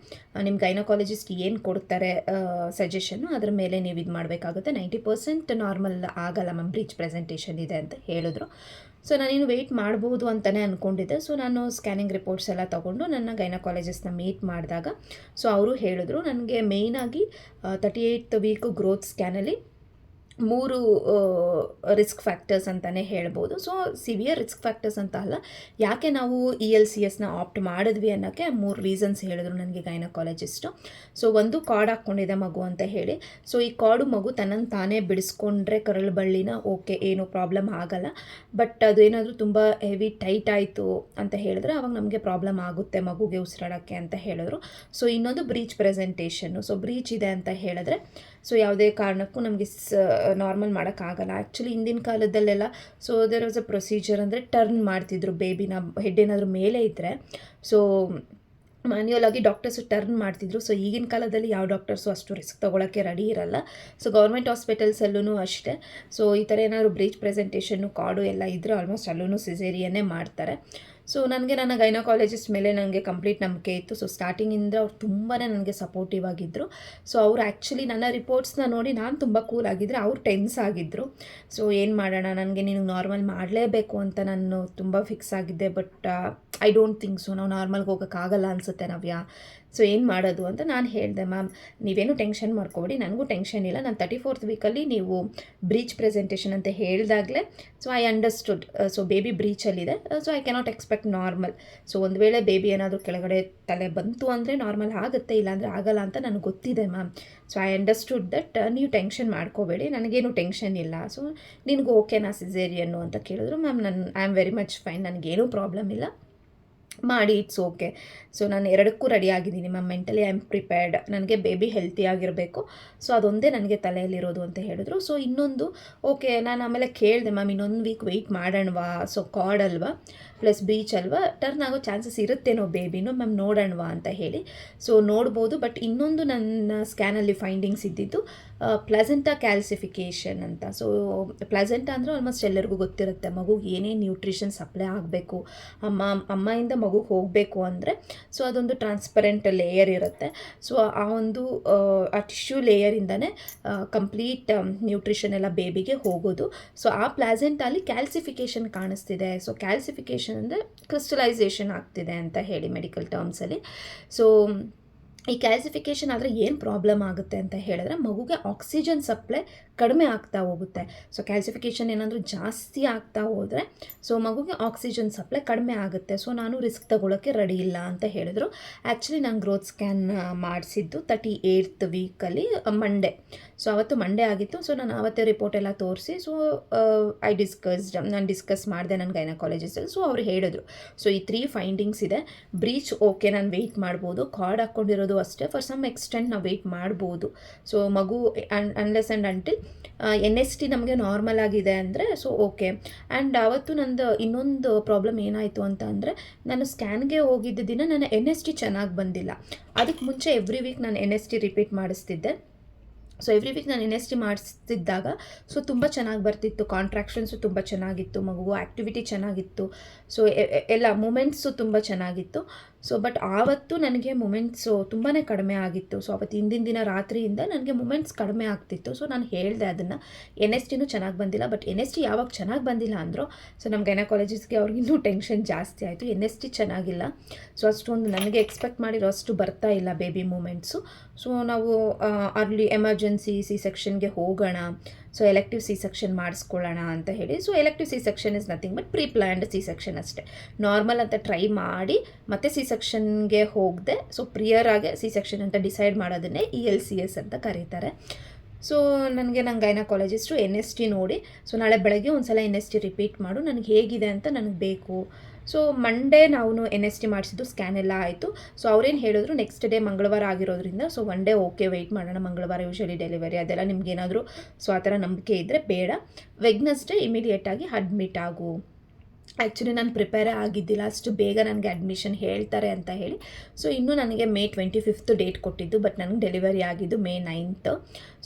ನಿಮ್ಮ ಗೈನಕಾಲಜಿಸ್ಟ್ ಏನು ಕೊಡ್ತಾರೆ ಸಜೆಷನ್ನು ಅದ್ರ ಮೇಲೆ ನೀವು ಇದು ಮಾಡಬೇಕಾಗುತ್ತೆ, 90% ನಾರ್ಮಲ್ ಆಗಲ್ಲ ಮ್ಯಾಮ್, ಬ್ರೀಚ್ ಪ್ರೆಸೆಂಟೇಷನ್ ಇದೆ ಅಂತ ಹೇಳಿದ್ರು. ಸೊ ನಾನಿನ್ನು ವೆಯ್ಟ್ ಮಾಡ್ಬೋದು ಅಂತಲೇ ಅಂದ್ಕೊಂಡಿದ್ದೆ. ಸೊ ನಾನು ಸ್ಕ್ಯಾನಿಂಗ್ ರಿಪೋರ್ಟ್ಸ್ ಎಲ್ಲ ತೊಗೊಂಡು ನನ್ನ ಗೈನಕಾಲಜಿಸ್ಟ್ನ ಮೀಟ್ ಮಾಡಿದಾಗ ಸೊ ಅವರು ಹೇಳಿದ್ರು ನನಗೆ ಮೇಯ್ನಾಗಿ 38th ವೀಕು ಗ್ರೋತ್ ಸ್ಕ್ಯಾನಲ್ಲಿ 3 ರಿಸ್ಕ್ ಫ್ಯಾಕ್ಟರ್ಸ್ ಅಂತಲೇ ಹೇಳ್ಬೋದು. ಸೊ ಸಿವಿಯರ್ ರಿಸ್ಕ್ ಫ್ಯಾಕ್ಟರ್ಸ್ ಅಂತ ಅಲ್ಲ, ಯಾಕೆ ನಾವು ELCSನ ಆಪ್ಟ್ ಮಾಡಿದ್ವಿ ಅನ್ನೋಕ್ಕೆ 3 ರೀಸನ್ಸ್ ಹೇಳಿದ್ರು ನನಗೆ ಗೈನಕಾಲಜಿಸ್ಟು. ಸೊ ಒಂದು ಕಾರ್ಡ್ ಹಾಕ್ಕೊಂಡಿದೆ ಮಗು ಅಂತ ಹೇಳಿ. ಸೊ ಈ ಕಾರ್ಡು ಮಗು ತನ್ನನ್ನು ತಾನೇ ಬಿಡಿಸ್ಕೊಂಡ್ರೆ ಕರಳು ಬಳ್ಳಿನ ಓಕೆ, ಏನೂ ಪ್ರಾಬ್ಲಮ್ ಆಗಲ್ಲ. ಬಟ್ ಅದು ಏನಾದರೂ ತುಂಬ ಹೆವಿ ಟೈಟ್ ಆಯಿತು ಅಂತ ಹೇಳಿದ್ರೆ ಆವಾಗ ನಮಗೆ ಪ್ರಾಬ್ಲಮ್ ಆಗುತ್ತೆ ಮಗುಗೆ ಉಸಿರಾಡೋಕ್ಕೆ ಅಂತ ಹೇಳಿದ್ರು. ಸೊ ಇನ್ನೊಂದು ಬ್ರೀಚ್ ಪ್ರೆಸೆಂಟೇಷನ್ನು. ಸೊ ಬ್ರೀಚ್ ಇದೆ ಅಂತ ಹೇಳಿದ್ರೆ ಸೊ ಯಾವುದೇ ಕಾರಣಕ್ಕೂ ನಮಗೆ ನಾರ್ಮಲ್ ಮಾಡೋಕ್ಕಾಗಲ್ಲ. ಆ್ಯಕ್ಚುಲಿ ಹಿಂದಿನ ಕಾಲದಲ್ಲೆಲ್ಲ so there was a procedure, ಅಂದರೆ ಟರ್ನ್ ಮಾಡ್ತಿದ್ರು ಬೇಬಿನ, ಹೆಡ್ ಏನಾದರೂ ಮೇಲೆ ಇದ್ದರೆ ಸೊ ಮ್ಯಾನ್ಯುಯಲ್ ಆಗಿ ಡಾಕ್ಟರ್ಸು ಟರ್ನ್ ಮಾಡ್ತಿದ್ರು. ಸೊ ಈಗಿನ ಕಾಲದಲ್ಲಿ ಯಾವ ಡಾಕ್ಟರ್ಸು ಅಷ್ಟು ರಿಸ್ಕ್ ತೊಗೊಳಕ್ಕೆ ರೆಡಿ ಇರಲ್ಲ. ಸೊ ಗೌರ್ಮೆಂಟ್ ಹಾಸ್ಪಿಟಲ್ಸಲ್ಲೂ ಅಷ್ಟೇ. ಸೊ ಈ ಥರ ಏನಾದರೂ ಬ್ರೀಚ್ ಪ್ರೆಸೆಂಟೇಷನ್ನು ಕಾರ್ಡು ಎಲ್ಲ ಇದ್ದರೆ ಆಲ್ಮೋಸ್ಟ್ ಅಲ್ಲೂ ಸಿಸೇರಿಯನ್ನೇ ಮಾಡ್ತಾರೆ. ಸೊ ನನಗೆ ನನ್ನ ಗೈನಕಾಲಜಿಸ್ಟ್ ಮೇಲೆ ನನಗೆ ಕಂಪ್ಲೀಟ್ ನಂಬಿಕೆ ಇತ್ತು. ಸೊ ಸ್ಟಾರ್ಟಿಂಗಿಂದ ಅವ್ರು ತುಂಬಾ ನನಗೆ ಸಪೋರ್ಟಿವ್ ಆಗಿದ್ದರು. ಸೊ ಅವ್ರು ಆ್ಯಕ್ಚುಲಿ ನನ್ನ ರಿಪೋರ್ಟ್ಸ್ನ ನೋಡಿ ನಾನು ತುಂಬ ಕೂಲ್ ಆಗಿದ್ದರೆ ಅವ್ರು ಟೆನ್ಸ್ ಆಗಿದ್ದರು. ಸೊ ಏನು ಮಾಡೋಣ, ನನಗೆ ನೀನು ನಾರ್ಮಲ್ ಮಾಡಲೇಬೇಕು ಅಂತ ನಾನು ತುಂಬ ಫಿಕ್ಸ್ ಆಗಿದ್ದೆ. But I don't think so, ನಾವು ನಾರ್ಮಲ್ಗೆ ಹೋಗೋಕ್ಕಾಗಲ್ಲ ಅನಿಸುತ್ತೆ ನವ್ಯ. ಸೊ ಏನು ಮಾಡೋದು ಅಂತ ನಾನು ಹೇಳಿದೆ. ಮ್ಯಾಮ್ ನೀವೇನು ಟೆನ್ಷನ್ ಮಾಡ್ಕೊಬೇಡಿ, ನನಗೂ ಟೆನ್ಷನ್ ಇಲ್ಲ, ನಾನು 34th ವೀಕಲ್ಲಿ ನೀವು ಬ್ರೀಚ್ ಪ್ರೆಸೆಂಟೇಷನ್ ಅಂತ ಹೇಳಿದಾಗಲೇ so I understood. So baby ಬ್ರೀಚಲ್ಲಿದೆ, so I cannot expect normal. So ಒಂದು ವೇಳೆ ಬೇಬಿ ಏನಾದರೂ ಕೆಳಗಡೆ ತಲೆ ಬಂತು ಅಂದರೆ ನಾರ್ಮಲ್ ಆಗುತ್ತೆ, ಇಲ್ಲಾಂದರೆ ಆಗಲ್ಲ ಅಂತ ನನಗೆ ಗೊತ್ತಿದೆ ma'am. So I understood that, ನೀವು ಟೆನ್ಷನ್ ಮಾಡ್ಕೋಬೇಡಿ, ನನಗೇನು ಟೆನ್ಷನ್ ಇಲ್ಲ. ಸೊ ನಿನಗೂ ಓಕೆನಾ ಸಿಸೇರಿಯನ್ನು ಅಂತ ಕೇಳಿದ್ರು. Ma'am I am very much fine, ನನಗೇನೂ ಪ್ರಾಬ್ಲಮ್ ಇಲ್ಲ, ಮಾಡಿ, ಇಟ್ಸ್ ಓಕೆ. ಸೊ ನಾನು ಎರಡಕ್ಕೂ ರೆಡಿ ಆಗಿದ್ದೀನಿ ma'am, mentally I am prepared, ನನಗೆ ಬೇಬಿ ಹೆಲ್ತಿ ಆಗಿರಬೇಕು. ಸೊ ಅದೊಂದೇ ನನಗೆ ತಲೆಯಲ್ಲಿರೋದು ಅಂತ ಹೇಳಿದ್ರು. ಸೊ ಇನ್ನೊಂದು ಓಕೆ, ನಾನು ಆಮೇಲೆ ಕೇಳಿದೆ ಮ್ಯಾಮ್ ಇನ್ನೊಂದು ವೀಕ್ ವೆಯ್ಟ್ ಮಾಡೋಣವಾ, ಸೊ ಕಾರ್ಡ್ ಅಲ್ವಾ ಪ್ಲಸ್ ಬ್ರೀಚ್ ಅಲ್ವಾ, ಟರ್ನ್ ಆಗೋ ಚಾನ್ಸಸ್ ಇರುತ್ತೇನೋ ಬೇಬಿನೂ ಮ್ಯಾಮ್, ನೋಡೋಣವಾ ಅಂತ ಹೇಳಿ. ಸೊ ನೋಡ್ಬೋದು. ಬಟ್ ಇನ್ನೊಂದು ನನ್ನ ಸ್ಕ್ಯಾನಲ್ಲಿ ಫೈಂಡಿಂಗ್ಸ್ ಇದ್ದಿದ್ದು ಪ್ಲಸೆಂಟಾ ಕ್ಯಾಲ್ಸಿಫಿಕೇಷನ್ ಅಂತ. ಸೊ ಪ್ಲಸೆಂಟಾ ಅಂದರೆ ಆಲ್ಮೋಸ್ಟ್ ಎಲ್ಲರಿಗೂ ಗೊತ್ತಿರುತ್ತೆ, ಮಗುಗೆ ಏನೇನು ನ್ಯೂಟ್ರಿಷನ್ ಸಪ್ಲೈ ಆಗಬೇಕು, ಅಮ್ಮೆಯಿಂದ ಮಗುಗೆ ಹೋಗಬೇಕು ಅಂದರೆ ಸೊ ಅದೊಂದು ಟ್ರಾನ್ಸ್ಪರೆಂಟ್ ಲೇಯರ್ ಇರುತ್ತೆ. ಸೊ ಆ ಒಂದು ಆ ಟಿಶ್ಯೂ ಲೇಯರಿಂದನೇ ಕಂಪ್ಲೀಟ್ ನ್ಯೂಟ್ರಿಷನ್ ಎಲ್ಲ ಬೇಬಿಗೆ ಹೋಗೋದು. ಸೊ ಆ ಪ್ಲಾಸೆಂಟಲ್ಲಿ ಕ್ಯಾಲ್ಸಿಫಿಕೇಷನ್ ಕಾಣಿಸ್ತಿದೆ. ಸೊ ಕ್ಯಾಲ್ಸಿಫಿಕೇಷನ್ ಅಂದರೆ ಕ್ರಿಸ್ಟಲೈಸೇಷನ್ ಆಗ್ತಿದೆ ಅಂತ ಹೇಳಿ ಮೆಡಿಕಲ್ ಟರ್ಮ್ಸಲ್ಲಿ. ಸೊ ಈ ಕ್ಯಾಲ್ಸಿಫಿಕೇಷನ್ ಆದರೆ ಏನು ಪ್ರಾಬ್ಲಮ್ ಆಗುತ್ತೆ ಅಂತ ಹೇಳಿದ್ರೆ ಮಗುಗೆ ಆಕ್ಸಿಜನ್ ಸಪ್ಲೈ ಕಡಿಮೆ ಆಗ್ತಾ ಹೋಗುತ್ತೆ. ಸೊ ಕ್ಯಾಲ್ಸಿಫಿಕೇಷನ್ ಏನಾದರೂ ಜಾಸ್ತಿ ಆಗ್ತಾ ಹೋದರೆ ಸೊ ಮಗುಗೆ ಆಕ್ಸಿಜನ್ ಸಪ್ಲೈ ಕಡಿಮೆ ಆಗುತ್ತೆ. ಸೊ ನಾನು ರಿಸ್ಕ್ ತಗೊಳ್ಳೋಕ್ಕೆ ರೆಡಿ ಇಲ್ಲ ಅಂತ ಹೇಳಿದ್ರು. ಆ್ಯಕ್ಚುಲಿ ನಾನು ಗ್ರೋತ್ ಸ್ಕ್ಯಾನ್ ಮಾಡಿಸಿದ್ದು 38th ವೀಕಲ್ಲಿ ಮಂಡೇ. ಸೊ ಅವತ್ತು ಮಂಡೇ ಆಗಿತ್ತು. ಸೊ ನಾನು ಆವತ್ತೇ ರಿಪೋರ್ಟ್ ಎಲ್ಲ ತೋರಿಸಿ ಸೊ ನಾನು ಡಿಸ್ಕಸ್ ಮಾಡಿದೆ ನನ್ನ ಗೈನಕಾಲಜಿಸ್ಟಲ್ಲಿ. ಸೊ ಅವ್ರು ಹೇಳಿದ್ರು ಸೊ ಈ 3 ಫೈಂಡಿಂಗ್ಸ್ ಇದೆ, ಬ್ರೀಚ್ ಓಕೆ ನಾನು ವೆಯ್ಟ್ ಮಾಡ್ಬೋದು, ಕಾರ್ಡ್ ಹಾಕ್ಕೊಂಡಿರೋದು ಅಷ್ಟೇ, ಫಾರ್ ಸಮ್ ಎಕ್ಸ್ಟೆಂಟ್ ನಾವು ವೆಯ್ಟ್ ಮಾಡ್ಬೋದು. ಸೊ ಮಗು ಅನ್ಲೆಸ್ ಆ್ಯಂಡ್ ಅಂಟಿಲ್ NST ನಮಗೆ ನಾರ್ಮಲ್ ಆಗಿದೆ ಅಂದರೆ ಸೊ ಓಕೆ. ಆ್ಯಂಡ್ ಆವತ್ತು ನಂದು ಇನ್ನೊಂದು ಪ್ರಾಬ್ಲಮ್ ಏನಾಯಿತು ಅಂತ ಅಂದರೆ ನಾನು ಸ್ಕ್ಯಾನ್ಗೆ ಹೋಗಿದ್ದ ದಿನ ನನ್ನ NST ಚೆನ್ನಾಗಿ ಬಂದಿಲ್ಲ. ಅದಕ್ಕೆ ಮುಂಚೆ ಎವ್ರಿ ವೀಕ್ ನಾನು NST ರಿಪೀಟ್ ಮಾಡಿಸ್ತಿದ್ದೆ. ಸೊ ಎವ್ರಿ ವೀಕ್ ನಾನು NST ಮಾಡಿಸ್ತಿದ್ದಾಗ ಸೊ ತುಂಬ ಚೆನ್ನಾಗಿ ಬರ್ತಿತ್ತು, ಕಾಂಟ್ರಾಕ್ಷನ್ಸು ತುಂಬ ಚೆನ್ನಾಗಿತ್ತು, ಮಗುವು ಆ್ಯಕ್ಟಿವಿಟಿ ಚೆನ್ನಾಗಿತ್ತು, ಸೊ ಎಲ್ಲ ಮೂಮೆಂಟ್ಸು ತುಂಬ ಚೆನ್ನಾಗಿತ್ತು. ಸೊ ಬಟ್ ಆವತ್ತು ನನಗೆ ಮೂಮೆಂಟ್ಸು ತುಂಬಾ ಕಡಿಮೆ ಆಗಿತ್ತು. ಸೊ ಅವತ್ತು ಹಿಂದಿನ ದಿನ ರಾತ್ರಿಯಿಂದ ನನಗೆ ಮೂಮೆಂಟ್ಸ್ ಕಡಿಮೆ ಆಗ್ತಿತ್ತು. ಸೊ ನಾನು ಹೇಳಿದೆ ಅದನ್ನು, NSTನೂ ಚೆನ್ನಾಗಿ ಬಂದಿಲ್ಲ. ಬಟ್ NST ಯಾವಾಗ ಚೆನ್ನಾಗಿ ಬಂದಿಲ್ಲ ಅಂದರು ಸೊ ನಮ್ಮ ಗೈನಕಾಲಜಿಸ್ಟ್ಗೆ ಅವ್ರಿಗಿನ್ನೂ ಟೆನ್ಷನ್ ಜಾಸ್ತಿ ಆಯಿತು, NST ಚೆನ್ನಾಗಿಲ್ಲ, ಸೊ ಅಷ್ಟೊಂದು ನನಗೆ ಎಕ್ಸ್ಪೆಕ್ಟ್ ಮಾಡಿರೋ ಅಷ್ಟು ಬರ್ತಾ ಇಲ್ಲ ಬೇಬಿ ಮೂಮೆಂಟ್ಸು. ಸೊ ನಾವು ಅರ್ಲಿ ಎಮರ್ಜೆನ್ಸಿ C-ಸೆಕ್ಷನ್ಗೆ ಹೋಗೋಣ, ಸೊ ಎಲೆಕ್ಟಿವ್ C-ಸೆಕ್ಷನ್ ಮಾಡಿಸ್ಕೊಳ್ಳೋಣ ಅಂತ ಹೇಳಿ. So elective C section is nothing but pre planned C section ಅಷ್ಟೇ. ನಾರ್ಮಲ್ ಅಂತ ಟ್ರೈ ಮಾಡಿ ಮತ್ತೆ C-ಸೆಕ್ಷನ್ಗೆ ಹೋಗದೆ ಸೊ ಪ್ರಿಯರ್ ಆಗಿ C-ಸೆಕ್ಷನ್ ಅಂತ ಡಿಸೈಡ್ ಮಾಡೋದನ್ನೇ ELCS ಅಂತ ಕರೀತಾರೆ. ಸೊ ನನಗೆ ನನ್ನ ಗೈನಕಾಲಜಿಸ್ಟು NST ನೋಡಿ, ಸೊ ನಾಳೆ ಬೆಳಗ್ಗೆ ಒಂದು ಸಲ NST ರಿಪೀಟ್ ಮಾಡು, ನನಗೆ ಹೇಗಿದೆ ಅಂತ ನನಗೆ ಬೇಕು. ಸೊ ಮಂಡೇ ನಾವು NST ಮಾಡಿಸಿದ್ದು, ಸ್ಕ್ಯಾನ್ ಎಲ್ಲ ಆಯಿತು. ಸೊ ಅವ್ರೇನು ಹೇಳಿದ್ರು, ನೆಕ್ಸ್ಟ್ ಡೇ ಮಂಗಳವಾರ ಆಗಿರೋದ್ರಿಂದ so one day okay wait ಮಾಡೋಣ, ಮಂಗಳವಾರ ಯೂಶಲಿ ಡೆಲಿವರಿ ಅದೆಲ್ಲ ನಿಮ್ಗೇನಾದರೂ ಸೊ ಆ ಥರ ನಂಬಿಕೆ ಇದ್ದರೆ ಬೇಡ, ವೆಡ್ನೆಸ್ಡೇ ಇಮಿಡಿಯೇಟಾಗಿ ಅಡ್ಮಿಟ್ ಆಗು. ಆ್ಯಕ್ಚುಲಿ ನಾನು ಪ್ರಿಪೇರೇ ಆಗಿದ್ದಿಲ್ಲ, ಅಷ್ಟು ಬೇಗ ನನಗೆ ಅಡ್ಮಿಷನ್ ಹೇಳ್ತಾರೆ ಅಂತ ಹೇಳಿ. ಸೊ ಇನ್ನೂ ನನಗೆ May 25 ಡೇಟ್ ಕೊಟ್ಟಿದ್ದು, ಬಟ್ ನನಗೆ ಡೆಲಿವರಿ ಆಗಿದ್ದು May 9.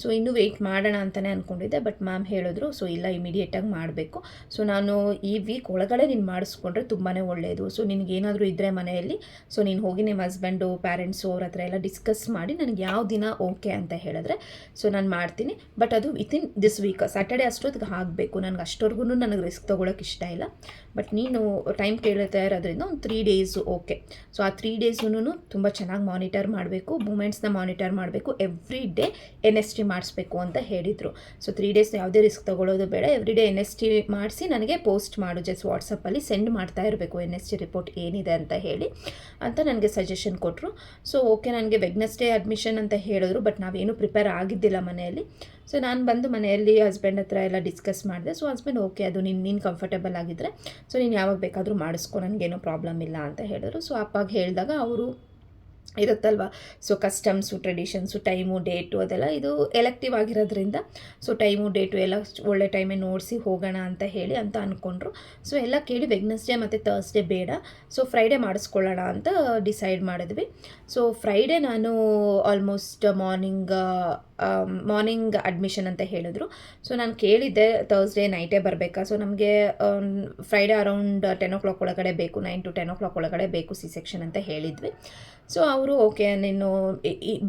ಸೊ ಇನ್ನೂ ವೆಯ್ಟ್ ಮಾಡೋಣ ಅಂತಲೇ ಅಂದ್ಕೊಂಡಿದ್ದೆ, ಬಟ್ ಮ್ಯಾಮ್ ಹೇಳಿದ್ರು ಸೊ ಇಲ್ಲ, ಇಮಿಡಿಯೇಟಾಗಿ ಮಾಡಬೇಕು. ಸೊ ನಾನು ಈ ವೀಕ್ ಒಳಗಡೆ ನೀನು ಮಾಡಿಸ್ಕೊಂಡ್ರೆ ತುಂಬಾ ಒಳ್ಳೆಯದು. ಸೊ ನಿನಗೇನಾದರೂ ಇದ್ದರೆ ಮನೆಯಲ್ಲಿ, ಸೊ ನೀನು ಹೋಗಿ ನಿಮ್ಮ ಹಸ್ಬೆಂಡು, ಪ್ಯಾರೆಂಟ್ಸು ಅವ್ರ ಹತ್ರ ಎಲ್ಲ ಡಿಸ್ಕಸ್ ಮಾಡಿ ನನಗೆ ಯಾವ ದಿನ ಓಕೆ ಅಂತ ಹೇಳಿದ್ರೆ ಸೊ ನಾನು ಮಾಡ್ತೀನಿ. ಬಟ್ ಅದು ವಿತಿನ್ ದಿಸ್ ವೀಕ್, ಸ್ಯಾಟರ್ಡೇ ಅಷ್ಟೊತ್ತಿಗೆ ಆಗಬೇಕು. ನನಗೆ ಅಷ್ಟವರೆಗೂ ನನಗೆ ರಿಸ್ಕ್ ತೊಗೊಳಕ್ಕೆ ಇಷ್ಟ ಇಲ್ಲ. ಬಟ್ ನೀನು ಟೈಮ್ ಕೇಳ್ತಾ ಇರೋದ್ರಿಂದ ಒಂದು 3 ಡೇಸು ಓಕೆ. ಸೊ ಆ 3 ಡೇಸೂ ತುಂಬ ಚೆನ್ನಾಗಿ ಮಾನಿಟರ್ ಮಾಡಬೇಕು, ಮೂಮೆಂಟ್ಸ್ನ ಮಾನಿಟರ್ ಮಾಡಬೇಕು, ಎವ್ರಿ ಡೇ NST ಮಾಡಿಸ್ಬೇಕು ಅಂತ ಹೇಳಿದರು. ಸೊ 3 ಡೇಸ್ ಯಾವುದೇ ರಿಸ್ಕ್ ತೊಗೊಳ್ಳೋದು ಬೇಡ, ಎವ್ರಿ ಡೇ NST ಮಾಡಿಸಿ ನನಗೆ ಪೋಸ್ಟ್ ಮಾಡು, ಜಸ್ಟ್ ವಾಟ್ಸಪ್ಪಲ್ಲಿ ಸೆಂಡ್ ಮಾಡ್ತಾ ಇರಬೇಕು NST ರಿಪೋರ್ಟ್ ಏನಿದೆ ಅಂತ ಹೇಳಿ ಅಂತ ನನಗೆ ಸಜೆಷನ್ ಕೊಟ್ಟರು. ಸೊ ಓಕೆ, ನನಗೆ ವೆಡ್ನೆಸ್ಡೇ ಅಡ್ಮಿಷನ್ ಅಂತ ಹೇಳಿದ್ರು, ಬಟ್ ನಾವೇನು ಪ್ರಿಪೇರ್ ಆಗಿದ್ದಿಲ್ಲ ಮನೆಯಲ್ಲಿ. ಸೊ ನಾನು ಬಂದು ಮನೆಯಲ್ಲಿ ಹಸ್ಬೆಂಡ್ ಹತ್ರ ಎಲ್ಲ ಡಿಸ್ಕಸ್ ಮಾಡಿದೆ. ಸೊ ಹಸ್ಬೆಂಡ್ ಓಕೆ, ಅದು ನೀನು ಕಂಫರ್ಟೇಬಲ್ ಆಗಿದ್ದರೆ ಸೊ ನೀನು ಯಾವಾಗ ಬೇಕಾದರೂ ಮಾಡಿಸ್ಕೊ, ನನಗೇನೋ ಪ್ರಾಬ್ಲಮ್ ಇಲ್ಲ ಅಂತ ಹೇಳಿದ್ರು. ಸೊ ಅಪ್ಪಾಗೆ ಹೇಳಿದಾಗ ಅವರು ಇರುತ್ತಲ್ವ, ಸೊ ಕಸ್ಟಮ್ಸು, ಟ್ರೆಡಿಷನ್ಸು, ಟೈಮು, ಡೇಟು ಅದೆಲ್ಲ ಇದು ಎಲೆಕ್ಟಿವ್ ಆಗಿರೋದ್ರಿಂದ ಸೊ ಟೈಮು, ಡೇಟು ಎಲ್ಲ ಒಳ್ಳೆ ಟೈಮೇ ನೋಡಿಸಿ ಹೋಗೋಣ ಅಂತ ಹೇಳಿ ಅಂತ ಅಂದ್ಕೊಂಡ್ರು. ಸೊ ಎಲ್ಲ ಕೇಳಿ ವೆಡ್ನೆಸ್ಡೇ ಮತ್ತು ಥರ್ಸ್ಡೇ ಬೇಡ, ಸೊ ಫ್ರೈಡೇ ಮಾಡಿಸ್ಕೊಳ್ಳೋಣ ಅಂತ ಡಿಸೈಡ್ ಮಾಡಿದ್ವಿ. ಸೊ ಫ್ರೈಡೇ ನಾನು ಆಲ್ಮೋಸ್ಟ್ ಮಾರ್ನಿಂಗ್ ಅಡ್ಮಿಷನ್ ಅಂತ ಹೇಳಿದ್ರು. ಸೊ ನಾನು ಕೇಳಿದ್ದೆ ಥರ್ಸ್ಡೇ ನೈಟೇ ಬರಬೇಕಾ, ಸೊ ನಮಗೆ ಫ್ರೈಡೇ ಅರೌಂಡ್ 10 o'clock ಒಳಗಡೆ ಬೇಕು, 9 to 10 o'clock ಒಳಗಡೆ ಬೇಕು C-ಸೆಕ್ಷನ್ ಅಂತ ಹೇಳಿದ್ವಿ. ಸೊ ಅವರು ಓಕೆ, ನೀನು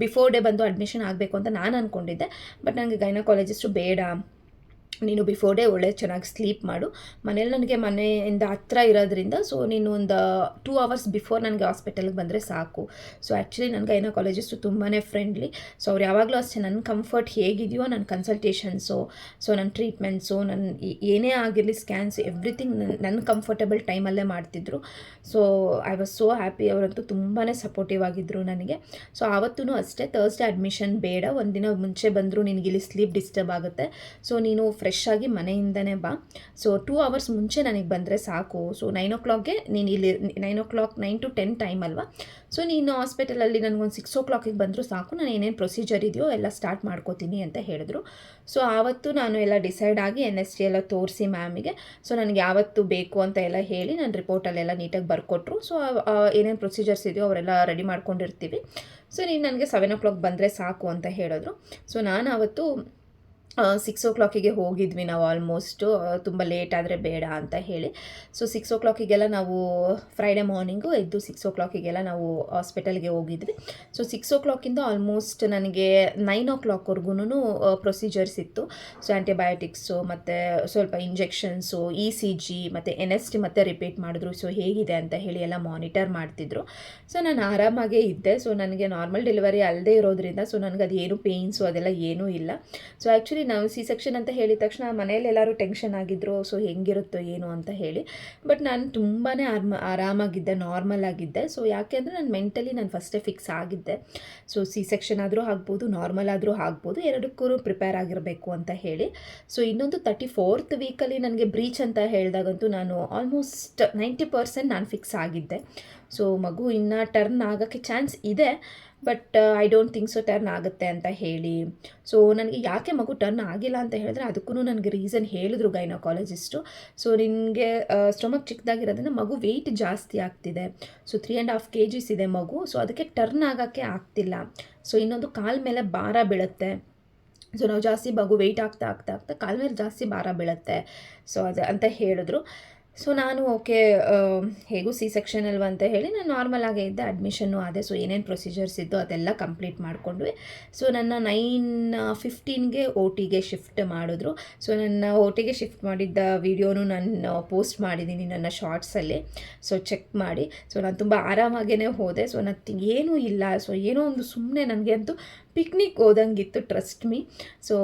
ಬಿಫೋರ್ ಡೇ ಬಂದು ಅಡ್ಮಿಷನ್ ಆಗಬೇಕು ಅಂತ ನಾನು ಅಂದ್ಕೊಂಡಿದ್ದೆ. ಬಟ್ ನನಗೆ ಗೈನಕಾಲಜಿಸ್ಟು ಬೇಡ, ನೀನು ಬಿಫೋರ್ ಡೇ ಒಳ್ಳೆ ಚೆನ್ನಾಗಿ ಸ್ಲೀಪ್ ಮಾಡು, ಮನೇಲಿ ನನಗೆ ಮನೆಯಿಂದ ಹತ್ರ ಇರೋದ್ರಿಂದ ಸೊ ನೀನು ಒಂದು 2 hours ಬಿಫೋರ್ ನನಗೆ ಹಾಸ್ಪಿಟಲ್ಗೆ ಬಂದರೆ ಸಾಕು. ಸೊ ಆ್ಯಕ್ಚುಲಿ ನನ್ನ ಗೈನಕಾಲಜಿಸ್ಟು ತುಂಬಾ ಫ್ರೆಂಡ್ಲಿ. ಸೊ ಅವ್ರು ಯಾವಾಗಲೂ ಅಷ್ಟೇ ನನ್ನ ಕಂಫರ್ಟ್ ಹೇಗಿದೆಯೋ, ನನ್ನ ಕನ್ಸಲ್ಟೇಷನ್ಸು, ಸೊ ನನ್ನ ಟ್ರೀಟ್ಮೆಂಟ್ಸು, ನನ್ನ ಏನೇ ಆಗಿರಲಿ ಸ್ಕ್ಯಾನ್ಸ್, ಎವ್ರಿಥಿಂಗ್ ನನ್ನ ಕಂಫರ್ಟಬಲ್ ಟೈಮಲ್ಲೇ ಮಾಡ್ತಿದ್ರು. So I was so happy. ಅವರಂತೂ ತುಂಬಾ ಸಪೋರ್ಟಿವ್ ಆಗಿದ್ದರು ನನಗೆ. ಸೊ ಆವತ್ತೂ ಅಷ್ಟೇ, ಥರ್ಸ್ಡೇ ಅಡ್ಮಿಷನ್ ಬೇಡ, ಒಂದಿನ ಮುಂಚೆ ಬಂದರೂ ನಿನಗಿಲ್ಲಿ ಸ್ಲೀಪ್ ಡಿಸ್ಟರ್ಬ್ ಆಗುತ್ತೆ, ಸೊ ನೀನು ಫ್ರೆಶ್ ಆಗಿ ಮನೆಯಿಂದನೇ ಬಾ, ಸೊ 2 hours ಮುಂಚೆ ನನಗೆ ಬಂದರೆ ಸಾಕು. ಸೊ 9 o'clockಗೆ ನೀನು ಇಲ್ಲಿ 9 o'clock 9 to 10 ಟೈಮ್ ಅಲ್ವಾ, ಸೊ ನೀನು ಹಾಸ್ಪಿಟಲಲ್ಲಿ ನನಗೊಂದು 6 o'clockಗೆ ಬಂದರೂ ಸಾಕು, ನಾನು ಏನೇನು ಪ್ರೊಸೀಜರ್ ಇದೆಯೋ ಎಲ್ಲ ಸ್ಟಾರ್ಟ್ ಮಾಡ್ಕೋತೀನಿ ಅಂತ ಹೇಳಿದ್ರು. ಸೊ ಆವತ್ತು ನಾನು ಎಲ್ಲ ಡಿಸೈಡ್ ಆಗಿ NST ಎಲ್ಲ ತೋರಿಸಿ ಮ್ಯಾಮಿಗೆ, ಸೊ ನನಗೆ ಯಾವತ್ತು ಬೇಕು ಅಂತ ಎಲ್ಲ ಹೇಳಿ ನಾನು ರಿಪೋರ್ಟಲ್ಲೆಲ್ಲ ನೀಟಾಗಿ ಬರ್ಕೊಟ್ರು. ಸೊ ಏನೇನು ಪ್ರೊಸೀಜರ್ಸ್ ಇದೆಯೋ ಅವರೆಲ್ಲ ರೆಡಿ ಮಾಡ್ಕೊಂಡಿರ್ತೀವಿ, ಸೊ ನೀನು ನನಗೆ 7 o'clock ಬಂದರೆ ಸಾಕು ಅಂತ ಹೇಳಿದ್ರು. ಸೊ ನಾನು ಅವತ್ತು 6 o'clockಗೆ ಹೋಗಿದ್ವಿ ನಾವು, ಆಲ್ಮೋಸ್ಟು ತುಂಬ ಲೇಟ್ ಆದರೆ ಬೇಡ ಅಂತ ಹೇಳಿ. ಸೊ 6 o'clockಗೆಲ್ಲ ನಾವು ಫ್ರೈಡೇ ಮಾರ್ನಿಂಗು ಎದ್ದು 6 o'clockಗೆಲ್ಲ ನಾವು ಹಾಸ್ಪಿಟಲ್ಗೆ ಹೋಗಿದ್ವಿ. ಸೊ 6 o'clockಯಿಂದ ಆಲ್ಮೋಸ್ಟ್ ನನಗೆ 9 o'clockವರೆಗೂ ಪ್ರೊಸೀಜರ್ಸ್ ಇತ್ತು. ಸೊ ಆ್ಯಂಟಿಬಯೋಟಿಕ್ಸು ಮತ್ತು ಸ್ವಲ್ಪ ಇಂಜೆಕ್ಷನ್ಸು, ECG ಮತ್ತು NST ಮತ್ತೆ ರಿಪೀಟ್ ಮಾಡಿದ್ರು. ಸೊ ಹೇಗಿದೆ ಅಂತ ಹೇಳಿ ಎಲ್ಲ ಮಾನಿಟರ್ ಮಾಡ್ತಿದ್ರು. ಸೊ ನಾನು ಆರಾಮಾಗೇ ಇದ್ದೆ. ಸೊ ನನಗೆ ನಾರ್ಮಲ್ ಡೆಲಿವರಿ ಅಲ್ಲದೆ ಇರೋದ್ರಿಂದ ಸೊ ನನಗೆ ಅದು ಏನು ಪೇಯ್ನ್ಸು ಅದೆಲ್ಲ ಏನೂ ಇಲ್ಲ. ಸೊ ಆ್ಯಕ್ಚುಲಿ ನಾವು C-ಸೆಕ್ಷನ್ ಅಂತ ಹೇಳಿದ ತಕ್ಷಣ ಮನೇಲಿ ಎಲ್ಲರೂ ಟೆನ್ಷನ್ ಆಗಿದ್ರು, ಸೊ ಹೆಂಗಿರುತ್ತೋ ಏನು ಅಂತ ಹೇಳಿ. ಬಟ್ ನಾನು ತುಂಬಾ ಆರಾಮಾಗಿದ್ದೆ, ನಾರ್ಮಲ್ ಆಗಿದ್ದೆ. ಸೊ ಯಾಕೆ ಅಂದರೆ ನಾನು ಮೆಂಟಲಿ ನಾನು ಫಸ್ಟೇ ಫಿಕ್ಸ್ ಆಗಿದ್ದೆ, ಸೊ C-ಸೆಕ್ಷನ್ ಆದರೂ ಆಗ್ಬೋದು, ನಾರ್ಮಲ್ ಆದರೂ ಆಗ್ಬೋದು, ಎರಡಕ್ಕೂ ಪ್ರಿಪೇರ್ ಆಗಿರಬೇಕು ಅಂತ ಹೇಳಿ. ಸೊ ಇನ್ನೊಂದು 34th ವೀಕಲ್ಲಿ ನನಗೆ ಬ್ರೀಚ್ ಅಂತ ಹೇಳಿದಾಗಂತೂ ನಾನು ಆಲ್ಮೋಸ್ಟ್ 90% ನಾನು ಫಿಕ್ಸ್ ಆಗಿದ್ದೆ. ಸೊ ಮಗು ಇನ್ನು ಟರ್ನ್ ಆಗೋಕ್ಕೆ ಚಾನ್ಸ್ ಇದೆ, but I don't think so turn ಆಗುತ್ತೆ ಅಂತ ಹೇಳಿ. ಸೊ ನನಗೆ ಯಾಕೆ ಮಗು ಟರ್ನ್ ಆಗಿಲ್ಲ ಅಂತ ಹೇಳಿದ್ರೆ ಅದಕ್ಕೂ ನನಗೆ ರೀಸನ್ ಹೇಳಿದ್ರು ಗೈನಕಾಲಜಿಸ್ಟು. ಸೊ ನಿನಗೆ ಸ್ಟೊಮಕ್ ಚಿಕ್ಕದಾಗಿರೋದ್ರಿಂದ ಮಗು ವೆಯ್ಟ್ ಜಾಸ್ತಿ ಆಗ್ತಿದೆ, ಸೊ 3.5 kgs ಇದೆ ಮಗು, ಸೊ ಅದಕ್ಕೆ ಟರ್ನ್ ಆಗೋಕ್ಕೆ ಆಗ್ತಿಲ್ಲ. ಸೊ ಇನ್ನೊಂದು ಕಾಲ ಮೇಲೆ ಭಾರ ಬೀಳುತ್ತೆ. ಸೊ ನಾವು ಜಾಸ್ತಿ ಮಗು ವೆಯ್ಟ್ ಆಗ್ತಾ ಆಗ್ತಾ ಆಗ್ತಾ ಕಾಲ ಮೇಲೆ ಜಾಸ್ತಿ ಭಾರ ಬೀಳುತ್ತೆ, ಸೊ ಅದು ಅಂತ ಹೇಳಿದ್ರು. ಸೊ ನಾನು ಓಕೆ, ಹೇಗೂ C-ಸೆಕ್ಷನ್ ಅಲ್ವ ಅಂತ ಹೇಳಿ ನಾನು ನಾರ್ಮಲ್ ಆಗೇ ಇದ್ದೆ, ಅಡ್ಮಿಷನ್ನು ಆದೆ. ಸೊ ಏನೇನು ಪ್ರೊಸೀಜರ್ಸ್ ಇದ್ದು ಅದೆಲ್ಲ ಕಂಪ್ಲೀಟ್ ಮಾಡಿಕೊಂಡ್ವಿ. ಸೊ ನನ್ನ 9:15ಗೆ OTಗೆ ಶಿಫ್ಟ್ ಮಾಡಿದ್ರು. ಸೊ ನನ್ನ OTಗೆ ಶಿಫ್ಟ್ ಮಾಡಿದ್ದ ವೀಡಿಯೋನು ನಾನು ಪೋಸ್ಟ್ ಮಾಡಿದ್ದೀನಿ ನನ್ನ ಶಾರ್ಟ್ಸಲ್ಲಿ, ಸೊ ಚೆಕ್ ಮಾಡಿ. ಸೊ ನಾನು ತುಂಬ ಆರಾಮಾಗೇ ಹೋದೆ. ಸೊ ನಥಿಂಗ್ ಏನೂ ಇಲ್ಲ, ಸೊ ಏನೋ ಒಂದು ಸುಮ್ಮನೆ ನನಗೆ ಅಂತೂ ಪಿಕ್ನಿಕ್ ಹೋದಂಗಿತ್ತು, ಟ್ರಸ್ಟ್ ಮೀ. ಸೊ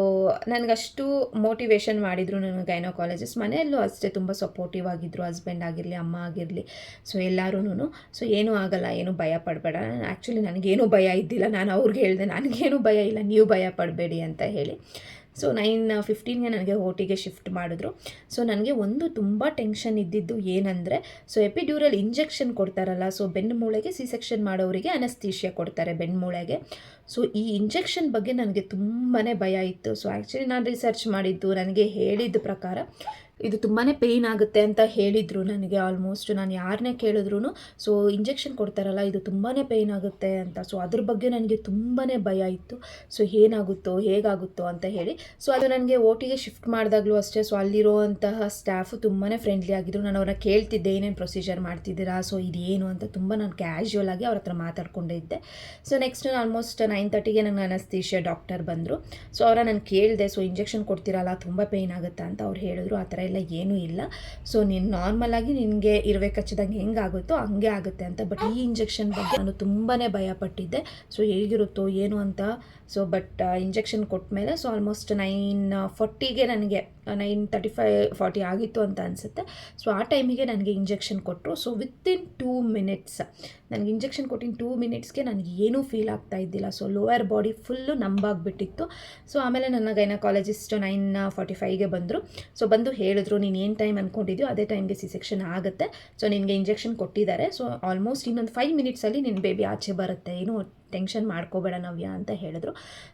ನನಗಷ್ಟು ಮೋಟಿವೇಶನ್ ಮಾಡಿದರು ನನ್ನ ಗೈನಕಾಲಜಿಸ್ಟ್. ಮನೆಯಲ್ಲೂ ಅಷ್ಟೇ ತುಂಬ ಸಪೋರ್ಟಿವ್ ಆಗಿದ್ದರು, ಹಸ್ಬೆಂಡ್ ಆಗಿರಲಿ, ಅಮ್ಮ ಆಗಿರಲಿ. ಸೊ ಎಲ್ಲರೂ ಸೊ ಏನೂ ಆಗಲ್ಲ, ಏನೂ ಭಯ ಪಡಬೇಡ. ಆ್ಯಕ್ಚುಲಿ ನನಗೇನೂ ಭಯ ಇದ್ದಿಲ್ಲ. ನಾನು ಅವ್ರಿಗೆ ಹೇಳಿದೆ, ನನಗೇನೂ ಭಯ ಇಲ್ಲ, ನೀವು ಭಯ ಪಡಬೇಡಿ ಅಂತ ಹೇಳಿ. ಸೊ 9:15ಗೆ ನನಗೆ ಓಟಿಗೆ ಶಿಫ್ಟ್ ಮಾಡಿದ್ರು. ಸೊ ನನಗೆ ಒಂದು ತುಂಬ ಟೆನ್ಷನ್ ಇದ್ದಿದ್ದು ಏನಂದರೆ, ಸೊ ಎಪಿಡ್ಯೂರಲ್ ಇಂಜೆಕ್ಷನ್ ಕೊಡ್ತಾರಲ್ಲ, ಸೊ ಬೆನ್ನು ಮೂಳೆಗೆ ಸಿ ಸೆಕ್ಷನ್ ಮಾಡೋರಿಗೆ ಅನಸ್ತೀಷಿಯಾ ಕೊಡ್ತಾರೆ ಬೆನ್ನು ಮೂಳೆಗೆ. ಸೊ ಈ ಇಂಜೆಕ್ಷನ್ ಬಗ್ಗೆ ನನಗೆ ತುಂಬಾ ಭಯ ಇತ್ತು. ಸೊ ಆ್ಯಕ್ಚುಲಿ ನಾನು ರಿಸರ್ಚ್ ಮಾಡಿದ್ದು, ನನಗೆ ಹೇಳಿದ ಪ್ರಕಾರ ಇದು ತುಂಬಾ ಪೇಯ್ನ್ ಆಗುತ್ತೆ ಅಂತ ಹೇಳಿದರು ನನಗೆ. ಆಲ್ಮೋಸ್ಟ್ ನಾನು ಯಾರನ್ನೇ ಕೇಳಿದ್ರು ಸೊ ಇಂಜೆಕ್ಷನ್ ಕೊಡ್ತಾರಲ್ಲ, ಇದು ತುಂಬಾ ಪೇಯ್ನ್ ಆಗುತ್ತೆ ಅಂತ. ಸೊ ಅದ್ರ ಬಗ್ಗೆ ನನಗೆ ತುಂಬಾ ಭಯ ಇತ್ತು. ಸೊ ಏನಾಗುತ್ತೋ ಹೇಗಾಗುತ್ತೋ ಅಂತ ಹೇಳಿ. ಸೊ ಅದು ನನಗೆ ಓಟಿಗೆ ಶಿಫ್ಟ್ ಮಾಡಿದಾಗಲೂ ಅಷ್ಟೇ, ಸೊ ಅಲ್ಲಿರುವಂತಹ ಸ್ಟಾಫು ತುಂಬಾ ಫ್ರೆಂಡ್ಲಿ ಆಗಿದ್ದರು. ನಾನು ಅವ್ರನ್ನ ಕೇಳ್ತಿದ್ದೆ, ಏನೇನು ಪ್ರೊಸೀಜರ್ ಮಾಡ್ತಿದ್ದೀರಾ, ಸೊ ಇದೇನು ಅಂತ ತುಂಬ ನಾನು ಕ್ಯಾಶುವಲ್ ಆಗಿ ಅವ್ರ ಹತ್ರ ಮಾತಾಡ್ಕೊಂಡೇ ಇದ್ದೆ. ಸೊ ನೆಕ್ಸ್ಟ್ ಆಲ್ಮೋಸ್ಟ್ 9:30ಗೆ ನನಗೆ ಅನಸ್ತೀಷಿಯಾ ಡಾಕ್ಟರ್ ಬಂದರು. ಸೊ ಅವರ ನಾನು ಕೇಳಿದೆ, ಸೊ ಇಂಜೆಕ್ಷನ್ ಕೊಡ್ತೀರಲ್ಲ ತುಂಬ ಪೇಯ್ನ್ ಆಗುತ್ತಾ ಅಂತ. ಅವ್ರು ಹೇಳಿದ್ರು ಆ ಥರ ಎಲ್ಲ ಏನೂ ಇಲ್ಲ, ಸೊ ನೀನು ನಾರ್ಮಲಾಗಿ ನಿನಗೆ ಇರುವೆ ಕಚ್ಚಿದಂಗೆ ಹೆಂಗಾಗುತ್ತೋ ಹಂಗೆ ಆಗುತ್ತೆ ಅಂತ. ಬಟ್ ಈ ಇಂಜೆಕ್ಷನ್ ಬಗ್ಗೆ ನಾನು ತುಂಬಾ ಭಯಪಟ್ಟಿದ್ದೆ, ಸೊ ಹೇಗಿರುತ್ತೋ ಏನು ಅಂತ. ಸೊ ಬಟ್ ಇಂಜೆಕ್ಷನ್ ಕೊಟ್ಟ ಮೇಲೆ ಸೊ ಆಲ್ಮೋಸ್ಟ್ 9:40ಗೆ ನನಗೆ 9:35-40 ಆಗಿತ್ತು ಅಂತ ಅನಿಸುತ್ತೆ. ಸೊ ಆ ಟೈಮಿಗೆ ನನಗೆ ಇಂಜೆಕ್ಷನ್ ಕೊಟ್ಟರು. ಸೊ ವಿತಿನ್ 2 ಮಿನಿಟ್ಸ್ ನನಗೆ ಇಂಜೆಕ್ಷನ್ ಕೊಟ್ಟಿನ 2 ಮಿನಿಟ್ಸ್ಗೆ ನನಗೆ ಏನೂ ಫೀಲ್ ಆಗ್ತಾ ಇದ್ದಿಲ್ಲ. ಸೊ ಲೋವರ್ ಬಾಡಿ ಫುಲ್ಲು ನಂಬಾಗ್ಬಿಟ್ಟಿತ್ತು. ಸೊ ಆಮೇಲೆ ನನ್ನ ಗೈನಕಾಲಜಿಸ್ಟ್ 9:45ಗೆ ಬಂದರು. ಸೊ ಬಂದು ಹೇಳಿದ್ರು, ನೀನು ಏನು ಟೈಮ್ ಅಂದ್ಕೊಂಡಿದ್ಯೋ ಅದೇ ಟೈಮ್ಗೆ ಸಿ ಸೆಕ್ಷನ್ ಆಗುತ್ತೆ. ಸೊ ನಿನಗೆ ಇಂಜೆಕ್ಷನ್ ಕೊಟ್ಟಿದ್ದಾರೆ. ಸೊ ಆಲ್ಮೋಸ್ಟ್ ಇನ್ನೊಂದು 5 ಮಿನಿಟ್ಸಲ್ಲಿ ನಿನ್ನ ಬೇಬಿ ಆಚೆ ಬರುತ್ತೆ, ಏನು ಟೆನ್ಷನ್ ಮಾಡ್ಕೋಬೇಡ ನವ್ಯ ಅಂತ ಹೇಳಿದ್ರು.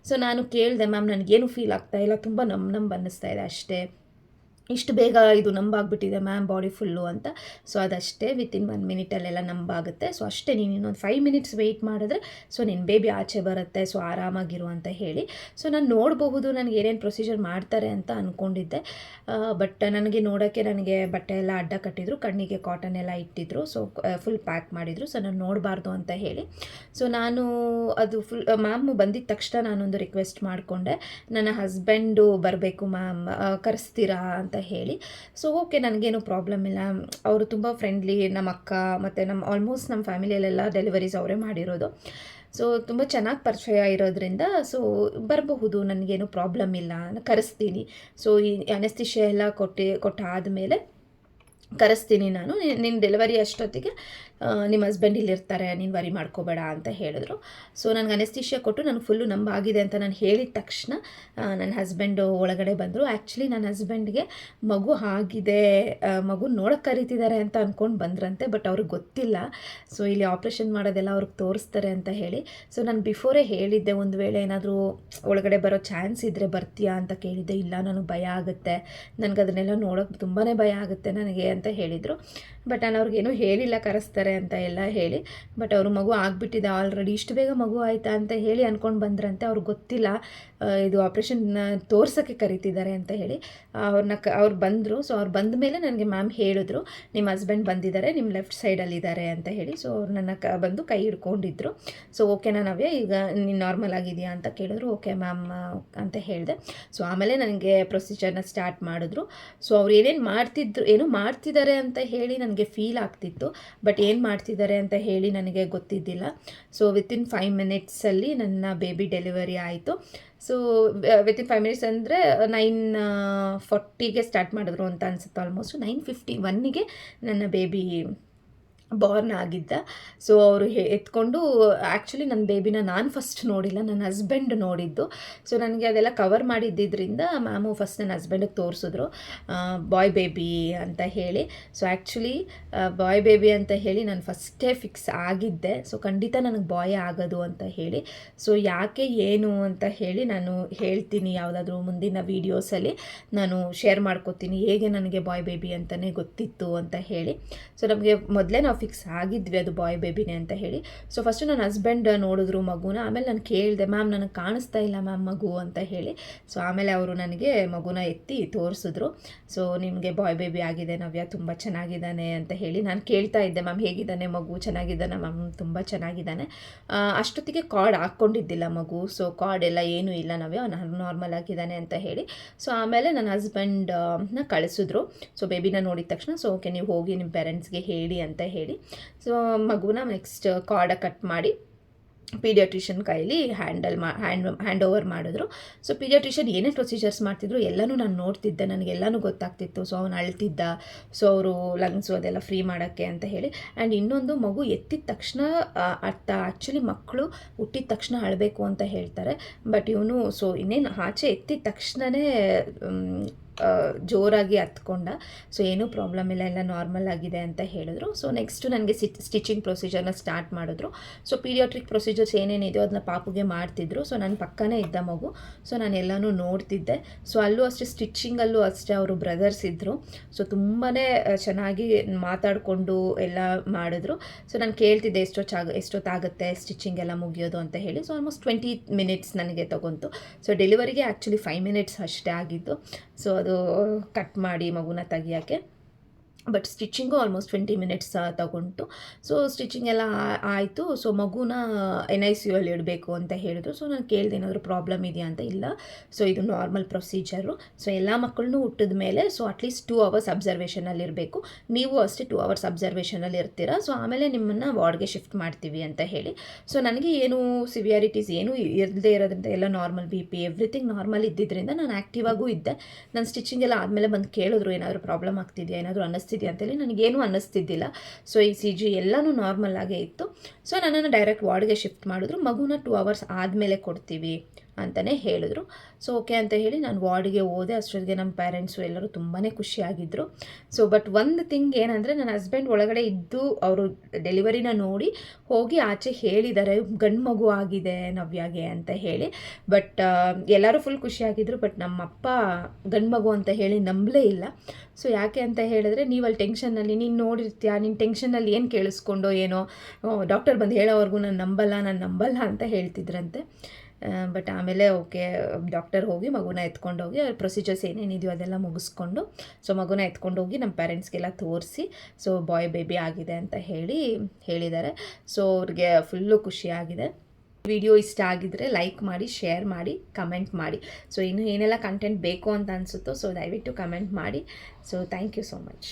ಸೊ ನಾನು ಕೇಳಿದೆ, ಮ್ಯಾಮ್ ನನಗೇನು ಫೀಲ್ ಆಗ್ತಾ ಇಲ್ಲ, ತುಂಬ ನಂಬ್ ಅನ್ನಿಸ್ತಾ ಇದೆ ಅಷ್ಟೇ, ಇಷ್ಟು ಬೇಗ ಇದು ನಂಬಾಗ್ಬಿಟ್ಟಿದೆ ಮ್ಯಾಮ್ ಬಾಡಿ ಫುಲ್ಲು ಅಂತ. ಸೊ ಅದಷ್ಟೇ, ವಿತಿನ್ 1 ಮಿನಿಟಲ್ಲೆಲ್ಲ ನಂಬಾಗುತ್ತೆ. ಸೊ ಅಷ್ಟೇ, ನೀನು ಇನ್ನೊಂದು 5 ಮಿನಿಟ್ಸ್ ವೆಯ್ಟ್ ಮಾಡಿದ್ರೆ ಸೊ ನಿನ್ನ ಬೇಬಿ ಆಚೆ ಬರುತ್ತೆ, ಸೊ ಆರಾಮಾಗಿರು ಅಂತ ಹೇಳಿ. ಸೊ ನಾನು ನೋಡಬಹುದು ನನಗೆ ಏನೇನು ಪ್ರೊಸೀಜರ್ ಮಾಡ್ತಾರೆ ಅಂತ ಅಂದ್ಕೊಂಡಿದ್ದೆ. ಬಟ್ ನನಗೆ ಬಟ್ಟೆ ಎಲ್ಲ ಅಡ್ಡ ಕಟ್ಟಿದ್ರು, ಕಣ್ಣಿಗೆ ಕಾಟನ್ ಎಲ್ಲ ಇಟ್ಟಿದ್ರು. ಸೊ ಫುಲ್ ಪ್ಯಾಕ್ ಮಾಡಿದರು. ಸೊ ನಾನು ನೋಡಬಾರ್ದು ಅಂತ ಹೇಳಿ. ಸೊ ನಾನು ಅದು ಫುಲ್ ಮ್ಯಾಮ್ ಬಂದಿದ್ದ ತಕ್ಷಣ ನಾನೊಂದು ರಿಕ್ವೆಸ್ಟ್ ಮಾಡಿಕೊಂಡೆ, ನನ್ನ ಹಸ್ಬೆಂಡು ಬರಬೇಕು ಮ್ಯಾಮ್, ಕರೆಸ್ತೀರಾ ಅಂತ ಹೇಳಿ. ಸೊ ಓಕೆ, ನನಗೇನು ಪ್ರಾಬ್ಲಮ್ ಇಲ್ಲ, ಅವರು ತುಂಬ ಫ್ರೆಂಡ್ಲಿ. ನಮ್ಮ ಅಕ್ಕ ಮತ್ತು ಆಲ್ಮೋಸ್ಟ್ ನಮ್ಮ ಫ್ಯಾಮಿಲಿಯಲ್ಲೆಲ್ಲ ಡೆಲಿವರೀಸ್ ಅವರೇ ಮಾಡಿರೋದು. ಸೊ ತುಂಬ ಚೆನ್ನಾಗಿ ಪರಿಚಯ ಇರೋದ್ರಿಂದ ಸೊ ಬರಬಹುದು, ನನಗೇನು ಪ್ರಾಬ್ಲಮ್ ಇಲ್ಲ, ಕರೆಸ್ತೀನಿ. ಸೊ ಈ ಅನಸ್ತೇಷಿಯಾ ಎಲ್ಲ ಕೊಟ್ಟಾದಮೇಲೆ ಕರೆಸ್ತೀನಿ ನಾನು, ನಿನ್ನ ಡೆಲಿವರಿ ಅಷ್ಟೊತ್ತಿಗೆ ನಿಮ್ಮ ಹಸ್ಬೆಂಡ್ ಇಲ್ಲಿರ್ತಾರೆ, ನೀನು ವರಿ ಮಾಡ್ಕೋಬೇಡ ಅಂತ ಹೇಳಿದ್ರು. ಸೊ ನನಗೆ ಅನಸ್ತೇಷಿಯಾ ಕೊಟ್ಟು ನನಗೆ ಫುಲ್ಲು ನಂಬಾಗಿದೆ ಅಂತ ನಾನು ಹೇಳಿದ ತಕ್ಷಣ ನನ್ನ ಹಸ್ಬೆಂಡು ಒಳಗಡೆ ಬಂದರು. ಆ್ಯಕ್ಚುಲಿ ನನ್ನ ಹಸ್ಬೆಂಡ್ಗೆ ಮಗು ಆಗಿದೆ, ಮಗು ನೋಡೋಕ್ಕೆ ಕರೀತಿದ್ದಾರೆ ಅಂತ ಅಂದ್ಕೊಂಡು ಬಂದ್ರಂತೆ. ಬಟ್ ಅವ್ರಿಗೆ ಗೊತ್ತಿಲ್ಲ, ಸೊ ಇಲ್ಲಿ ಆಪ್ರೇಷನ್ ಮಾಡೋದೆಲ್ಲ ಅವ್ರಿಗೆ ತೋರಿಸ್ತಾರೆ ಅಂತ ಹೇಳಿ. ಸೊ ನಾನು ಬಿಫೋರೇ ಹೇಳಿದ್ದೆ, ಒಂದು ವೇಳೆ ಏನಾದರೂ ಒಳಗಡೆ ಬರೋ ಚಾನ್ಸ್ ಇದ್ದರೆ ಬರ್ತೀಯಾ ಅಂತ ಕೇಳಿದ್ದೆ. ಇಲ್ಲ, ನನಗೆ ಭಯ ಆಗುತ್ತೆ, ನನಗೆ ಅದನ್ನೆಲ್ಲ ನೋಡೋಕ್ಕೆ ತುಂಬಾ ಭಯ ಆಗುತ್ತೆ ನನಗೆ ಅಂತ ಹೇಳಿದರು. ಬಟ್ ನಾನು ಅವ್ರಿಗೇನೂ ಹೇಳಿಲ್ಲ ಕರೆಸ್ತಾರೆ ಅಂತ ಎಲ್ಲ ಹೇಳಿ. ಬಟ್ ಅವರು ಮಗು ಆಗಿಬಿಟ್ಟಿದೆ ಆಲ್ರೆಡಿ, ಇಷ್ಟು ಬೇಗ ಮಗು ಆಯಿತಾ ಅಂತ ಹೇಳಿ ಅಂದ್ಕೊಂಡು ಬಂದ್ರಂತೆ. ಅವ್ರಿಗೆ ಗೊತ್ತಿಲ್ಲ ಇದು ಆಪ್ರೇಷನ್ ತೋರ್ಸೋಕ್ಕೆ ಕರೀತಿದ್ದಾರೆ ಅಂತ ಹೇಳಿ. ಅವ್ರು ಬಂದರು. ಸೊ ಅವ್ರು ಬಂದ ಮೇಲೆ ನನಗೆ ಮ್ಯಾಮ್ ಹೇಳಿದ್ರು, ನಿಮ್ಮ ಹಸ್ಬೆಂಡ್ ಬಂದಿದ್ದಾರೆ, ನಿಮ್ಮ ಲೆಫ್ಟ್ ಸೈಡಲ್ಲಿದ್ದಾರೆ ಅಂತ ಹೇಳಿ. ಸೊ ಅವ್ರು ನನ್ನ ಬಂದು ಕೈ ಹಿಡ್ಕೊಂಡಿದ್ರು. ಸೊ ಓಕೆನಾ ನವ್ಯ, ಈಗ ನೀನು ನಾರ್ಮಲ್ ಆಗಿದೆಯಾ ಅಂತ ಕೇಳಿದ್ರು. ಓಕೆ ಮ್ಯಾಮ್ ಅಂತ ಹೇಳಿದೆ. ಸೊ ಆಮೇಲೆ ನನಗೆ ಪ್ರೊಸೀಜರ್ನ ಸ್ಟಾರ್ಟ್ ಮಾಡಿದ್ರು. ಸೊ ಅವ್ರು ಏನೋ ಮಾಡ್ತಿದ್ದಾರೆ ಅಂತ ಹೇಳಿ ನನಗೆ ಫೀಲ್ ಆಗ್ತಿತ್ತು. ಬಟ್ ಏನು ಮಾಡ್ತಿದ್ದಾರೆ ಅಂತ ಹೇಳಿ ನನಗೆ ಗೊತ್ತಿದ್ದಿಲ್ಲ. ಸೊ ವಿತಿನ್ 5 ಮಿನಿಟ್ಸಲ್ಲಿ ನನ್ನ ಬೇಬಿ ಡೆಲಿವರಿ ಆಯಿತು. ಸೊ ವಿತಿನ್ 5 ಮಿನಿಟ್ಸ್ ಅಂದರೆ 9:40ಗೆ ಸ್ಟಾರ್ಟ್ ಮಾಡಿದ್ರು ಅಂತ ಅನಿಸುತ್ತೆ. ಆಲ್ಮೋಸ್ಟ್ 9:51ಗೆ ನನ್ನ ಬೇಬಿ ಬಾರ್ನ್ ಆಗಿದ್ದ. ಸೊ ಅವರು ಎತ್ಕೊಂಡು, ಆ್ಯಕ್ಚುಲಿ ನನ್ನ ಬೇಬಿನ ನಾನು ಫಸ್ಟ್ ನೋಡಿಲ್ಲ, ನನ್ನ ಹಸ್ಬೆಂಡ್ ನೋಡಿದ್ದು. ಸೊ ನನಗೆ ಅದೆಲ್ಲ ಕವರ್ ಮಾಡಿದ್ದಿದ್ದರಿಂದ ಮ್ಯಾಮು ಫಸ್ಟ್ ನನ್ನ ಹಸ್ಬೆಂಡಿಗೆ ತೋರಿಸಿದ್ರು ಬಾಯ್ ಬೇಬಿ ಅಂತ ಹೇಳಿ. ಸೊ ಆ್ಯಕ್ಚುಲಿ ಬಾಯ್ ಬೇಬಿ ಅಂತ ಹೇಳಿ ನಾನು ಫಸ್ಟೇ ಫಿಕ್ಸ್ ಆಗಿದ್ದೆ. ಸೊ ಖಂಡಿತ ನನಗೆ ಬಾಯ್ ಆಗೋದು ಅಂತ ಹೇಳಿ. ಸೊ ಯಾಕೆ ಏನು ಅಂತ ಹೇಳಿ ನಾನು ಹೇಳ್ತೀನಿ, ಯಾವುದಾದ್ರೂ ಮುಂದಿನ ವೀಡಿಯೋಸಲ್ಲಿ ನಾನು ಶೇರ್ ಮಾಡ್ಕೋತೀನಿ, ಹೇಗೆ ನನಗೆ ಬಾಯ್ ಬೇಬಿ ಅಂತಲೇ ಗೊತ್ತಿತ್ತು ಅಂತ ಹೇಳಿ. ಸೊ ನಮಗೆ ಮೊದಲೇ ನಾವು ಫಿಕ್ಸ್ ಆಗಿದ್ವಿ ಅದು ಬಾಯ್ ಬೇಬಿನೇ ಅಂತ ಹೇಳಿ. ಸೊ ಫಸ್ಟು ನನ್ನ ಹಸ್ಬೆಂಡ್ ನೋಡಿದ್ರು ಮಗುನ. ಆಮೇಲೆ ನಾನು ಕೇಳಿದೆ, ಮ್ಯಾಮ್ ನನಗೆ ಕಾಣಿಸ್ತಾ ಇಲ್ಲ ಮ್ಯಾಮ್ ಮಗು ಅಂತ ಹೇಳಿ. ಸೊ ಆಮೇಲೆ ಅವರು ನನಗೆ ಮಗುನ ಎತ್ತಿ ತೋರಿಸಿದ್ರು. ಸೊ ನಿಮಗೆ ಬಾಯ್ ಬೇಬಿ ಆಗಿದೆ ನವ್ಯ, ತುಂಬ ಚೆನ್ನಾಗಿದ್ದಾನೆ ಅಂತ ಹೇಳಿ. ನಾನು ಕೇಳ್ತಾ ಇದ್ದೆ, ಮ್ಯಾಮ್ ಹೇಗಿದ್ದಾನೆ ಮಗು, ಚೆನ್ನಾಗಿದ್ದಾನೆ ಮ್ಯಾಮ್, ತುಂಬ ಚೆನ್ನಾಗಿದ್ದಾನೆ. ಅಷ್ಟೊತ್ತಿಗೆ ಕಾರ್ಡ್ ಹಾಕ್ಕೊಂಡಿದ್ದಿಲ್ಲ ಮಗು. ಸೊ ಕಾರ್ಡ್ ಎಲ್ಲ ಏನೂ ಇಲ್ಲ ನವ್ಯ, ನಾರ್ಮಲ್ ಆಗಿದ್ದಾನೆ ಅಂತ ಹೇಳಿ. ಸೊ ಆಮೇಲೆ ನನ್ನ ಹಸ್ಬೆಂಡ್ನ ಕಳಿಸಿದ್ರು. ಸೊ ಬೇಬಿನ ನೋಡಿದ ತಕ್ಷಣ, ಸೊ ಓಕೆ ನೀವು ಹೋಗಿ ನಿಮ್ಮ ಪೇರೆಂಟ್ಸ್ಗೆ ಹೇಳಿ ಅಂತ ಹೇಳಿ. ಸೊ ಮಗುನ ನೆಕ್ಸ್ಟ್ ಕಾರ್ಡ ಕಟ್ ಮಾಡಿ ಪೀಡಿಯಾಟ್ರಿಷಿಯನ್ ಕೈಲಿ ಹ್ಯಾಂಡ್ ಓವರ್ ಮಾಡಿದ್ರು. ಸೊ ಪೀಡಿಯಾಟ್ರಿಷಿಯನ್ ಏನೇ ಪ್ರೊಸೀಜರ್ಸ್ ಮಾಡ್ತಿದ್ರು ಎಲ್ಲನೂ ನಾನು ನೋಡ್ತಿದ್ದೆ, ನನಗೆಲ್ಲನೂ ಗೊತ್ತಾಗ್ತಿತ್ತು. ಸೊ ಅವ್ನು ಅಳ್ತಿದ್ದ, ಸೊ ಅವರು ಲಂಗ್ಸು ಅದೆಲ್ಲ ಫ್ರೀ ಮಾಡೋಕ್ಕೆ ಅಂತ ಹೇಳಿ. ಆ್ಯಂಡ್ ಇನ್ನೊಂದು, ಮಗು ಎತ್ತಿದ ತಕ್ಷಣ ಆ್ಯಕ್ಚುಲಿ ಮಕ್ಕಳು ಹುಟ್ಟಿದ ತಕ್ಷಣ ಅಳಬೇಕು ಅಂತ ಹೇಳ್ತಾರೆ. ಬಟ್ ಇವನು ಸೊ ಇನ್ನೇನು ಆಚೆ ಎತ್ತಿದ ತಕ್ಷಣವೇ ಜೋರಾಗಿ ಹತ್ಕೊಂಡ. ಸೊ ಏನೂ ಪ್ರಾಬ್ಲಮ್ ಇಲ್ಲ, ಎಲ್ಲ ನಾರ್ಮಲ್ ಆಗಿದೆ ಅಂತ ಹೇಳಿದ್ರು. ಸೊ ನೆಕ್ಸ್ಟು ನನಗೆ ಸ್ಟಿಚಿಂಗ್ ಪ್ರೊಸೀಜರ್ನ ಸ್ಟಾರ್ಟ್ ಮಾಡಿದ್ರು. ಸೊ ಪೀಡಿಯಾಟ್ರಿಕ್ ಪ್ರೊಸೀಜರ್ಸ್ ಏನೇನಿದೆಯೋ ಅದನ್ನ ಪಾಪುಗೆ ಮಾಡ್ತಿದ್ರು. ಸೊ ನನ್ನ ಪಕ್ಕನೇ ಇದ್ದ ಮಗು, ಸೊ ನಾನು ಎಲ್ಲನೂ ನೋಡ್ತಿದ್ದೆ. ಸೊ ಅಲ್ಲೂ ಅಷ್ಟೇ, ಸ್ಟಿಚಿಂಗಲ್ಲೂ ಅಷ್ಟೇ ಅವರು ಬ್ರದರ್ಸ್ ಇದ್ದರು. ಸೊ ತುಂಬಾ ಚೆನ್ನಾಗಿ ಮಾತಾಡಿಕೊಂಡು ಎಲ್ಲ ಮಾಡಿದ್ರು. ಸೊ ನಾನು ಕೇಳ್ತಿದ್ದೆ ಎಷ್ಟೊತ್ತಾಗುತ್ತೆ ಸ್ಟಿಚಿಂಗ್ ಎಲ್ಲ ಮುಗಿಯೋದು ಅಂತ ಹೇಳಿ. ಸೊ ಆಲ್ಮೋಸ್ಟ್ 20 ಮಿನಿಟ್ಸ್ ನನಗೆ ತಗೊಂತು. ಸೊ ಡೆಲಿವರಿಗೆ ಆ್ಯಕ್ಚುಲಿ 5 ಮಿನಿಟ್ಸ್ ಅಷ್ಟೇ ಆಗಿದ್ದು. ಸೊ ಅದು ಕಟ್ ಮಾಡಿ ಮಗುನ ತೆಗಿಯೋಕ್ಕೆ. ಬಟ್ ಸ್ಟಿಚಿಂಗು ಆಲ್ಮೋಸ್ಟ್ 20 ಮಿನಿಟ್ಸ್ ತಗೊಂಡು. ಸೊ ಸ್ಟಿಚಿಂಗ್ ಎಲ್ಲ ಆಯಿತು. ಸೊ ಮಗುನ NICU ಅಲ್ಲಿ ಇಡಬೇಕು ಅಂತ ಹೇಳಿದ್ರು. ಸೊ ನಾನು ಕೇಳಿದೆ ಏನಾದರೂ ಪ್ರಾಬ್ಲಮ್ ಇದೆಯಾ ಅಂತ. ಇಲ್ಲ, ಸೊ ಇದು ನಾರ್ಮಲ್ ಪ್ರೊಸೀಜರು. ಸೊ ಎಲ್ಲ ಮಕ್ಕಳನ್ನೂ ಹುಟ್ಟಿದ ಮೇಲೆ ಸೊ ಅಟ್ಲೀಸ್ಟ್ 2 ಅವರ್ಸ್ ಅಬ್ಸರ್ವೇಷನಲ್ಲಿ ಇರಬೇಕು. ನೀವು ಅಷ್ಟೇ 2 ಅವರ್ಸ್ ಅಬ್ಸರ್ವೇಷನಲ್ಲಿ ಇರ್ತೀರಾ. ಸೊ ಆಮೇಲೆ ನಿಮ್ಮನ್ನು ವಾರ್ಡ್ಗೆ ಶಿಫ್ಟ್ ಮಾಡ್ತೀವಿ ಅಂತ ಹೇಳಿ. ಸೊ ನನಗೆ ಏನು ಸಿವಿಯಾರಿಟೀಸ್ ಏನೂ ಇರದೇ ಇರೋದ್ರಿಂದ, ಎಲ್ಲ ನಾರ್ಮಲ್ BP ಎವ್ರಿಥಿಂಗ್ ನಾರ್ಮಲ್ ಇದ್ದಿದ್ದರಿಂದ ನಾನು ಆ್ಯಕ್ಟಿವ್ ಆಗೂ ಇದ್ದೆ. ನಾನು ಸ್ಟಿಚಿಂಗ್ ಎಲ್ಲ ಆದಮೇಲೆ ಬಂದು ಕೇಳಿದ್ರು ಏನಾದರೂ ಪ್ರಾಬ್ಲಮ್ ಆಗ್ತಿದೆಯಾ, ಏನಾದರೂ ಅನ್ನಿಸ್ತಿದೆಯಾ ಅಂತೇಳಿ. ನನಗೇನು ಅನ್ನಿಸ್ತಿದ್ದಿಲ್ಲ. ಸೊ ECG ಎಲ್ಲನೂ ನಾರ್ಮಲ್ ಆಗೇ ಇತ್ತು. ಸೊ ನನ್ನನ್ನು ಡೈರೆಕ್ಟ್ ವಾರ್ಡ್ಗೆ ಶಿಫ್ಟ್ ಮಾಡಿದ್ರು. ಮಗುನ 2 ಅವರ್ಸ್ ಆದಮೇಲೆ ಕೊಡ್ತೀವಿ ಅಂತಲೇ ಹೇಳಿದ್ರು. ಸೊ ಓಕೆ ಅಂತ ಹೇಳಿ ನಾನು ವಾರ್ಡಿಗೆ ಹೋದೆ. ಅಷ್ಟೊತ್ತಿಗೆ ನಮ್ಮ ಪೇರೆಂಟ್ಸು ಎಲ್ಲರೂ ತುಂಬಾ ಖುಷಿಯಾಗಿದ್ದರು. ಸೊ ಬಟ್ ಒಂದು ಥಿಂಗ್ ಏನಂದರೆ, ನನ್ನ ಹಸ್ಬೆಂಡ್ ಒಳಗಡೆ ಇದ್ದು ಅವರು ಡೆಲಿವರಿನ ನೋಡಿ ಹೋಗಿ ಆಚೆ ಹೇಳಿದ್ದಾರೆ ಗಂಡು ಮಗು ಆಗಿದೆ ನವ್ಯಾಗೆ ಅಂತ ಹೇಳಿ. ಬಟ್ ಎಲ್ಲರೂ ಫುಲ್ ಖುಷಿಯಾಗಿದ್ದರು. ಬಟ್ ನಮ್ಮಪ್ಪ ಗಂಡು ಮಗು ಅಂತ ಹೇಳಿ ನಂಬಲೇ ಇಲ್ಲ. ಸೊ ಯಾಕೆ ಅಂತ ಹೇಳಿದ್ರೆ, ನೀವು ಅಲ್ಲಿ ಟೆನ್ಷನ್ನಲ್ಲಿ ನೀನು ನೋಡಿರ್ತೀಯ, ನೀನು ಟೆನ್ಷನ್ನಲ್ಲಿ ಏನು ಕೇಳಿಸ್ಕೊಂಡೋ ಏನೋ, ಡಾಕ್ಟರ್ ಬಂದು ಹೇಳೋವರೆಗೂ ನಾನು ನಂಬಲ್ಲ ಅಂತ ಹೇಳ್ತಿದ್ರಂತೆ. ಬಟ್ ಆಮೇಲೆ ಓಕೆ, ಡಾಕ್ಟರ್ ಹೋಗಿ ಮಗುನ ಎತ್ಕೊಂಡೋಗಿ ಅವ್ರ ಪ್ರೊಸೀಜರ್ಸ್ ಏನೇನಿದೆಯೋ ಅದೆಲ್ಲ ಮುಗಿಸ್ಕೊಂಡು, ಸೊ ಮಗುನ ಎತ್ಕೊಂಡೋಗಿ ನಮ್ಮ ಪೇರೆಂಟ್ಸ್ಗೆಲ್ಲ ತೋರಿಸಿ, ಸೊ ಬಾಯ್ ಬೇಬಿ ಆಗಿದೆ ಅಂತ ಹೇಳಿದ್ದಾರೆ. ಸೊ ಅವ್ರಿಗೆ ಫುಲ್ಲು ಖುಷಿಯಾಗಿದೆ. ವಿಡಿಯೋ ಇಷ್ಟ ಆಗಿದ್ದರೆ ಲೈಕ್ ಮಾಡಿ, ಶೇರ್ ಮಾಡಿ, ಕಮೆಂಟ್ ಮಾಡಿ. ಸೊ ಇನ್ನು ಏನೆಲ್ಲ ಕಂಟೆಂಟ್ ಬೇಕು ಅಂತ ಅನಿಸುತ್ತೋ ಸೊ ದಯವಿಟ್ಟು ಕಮೆಂಟ್ ಮಾಡಿ. So thank you so much.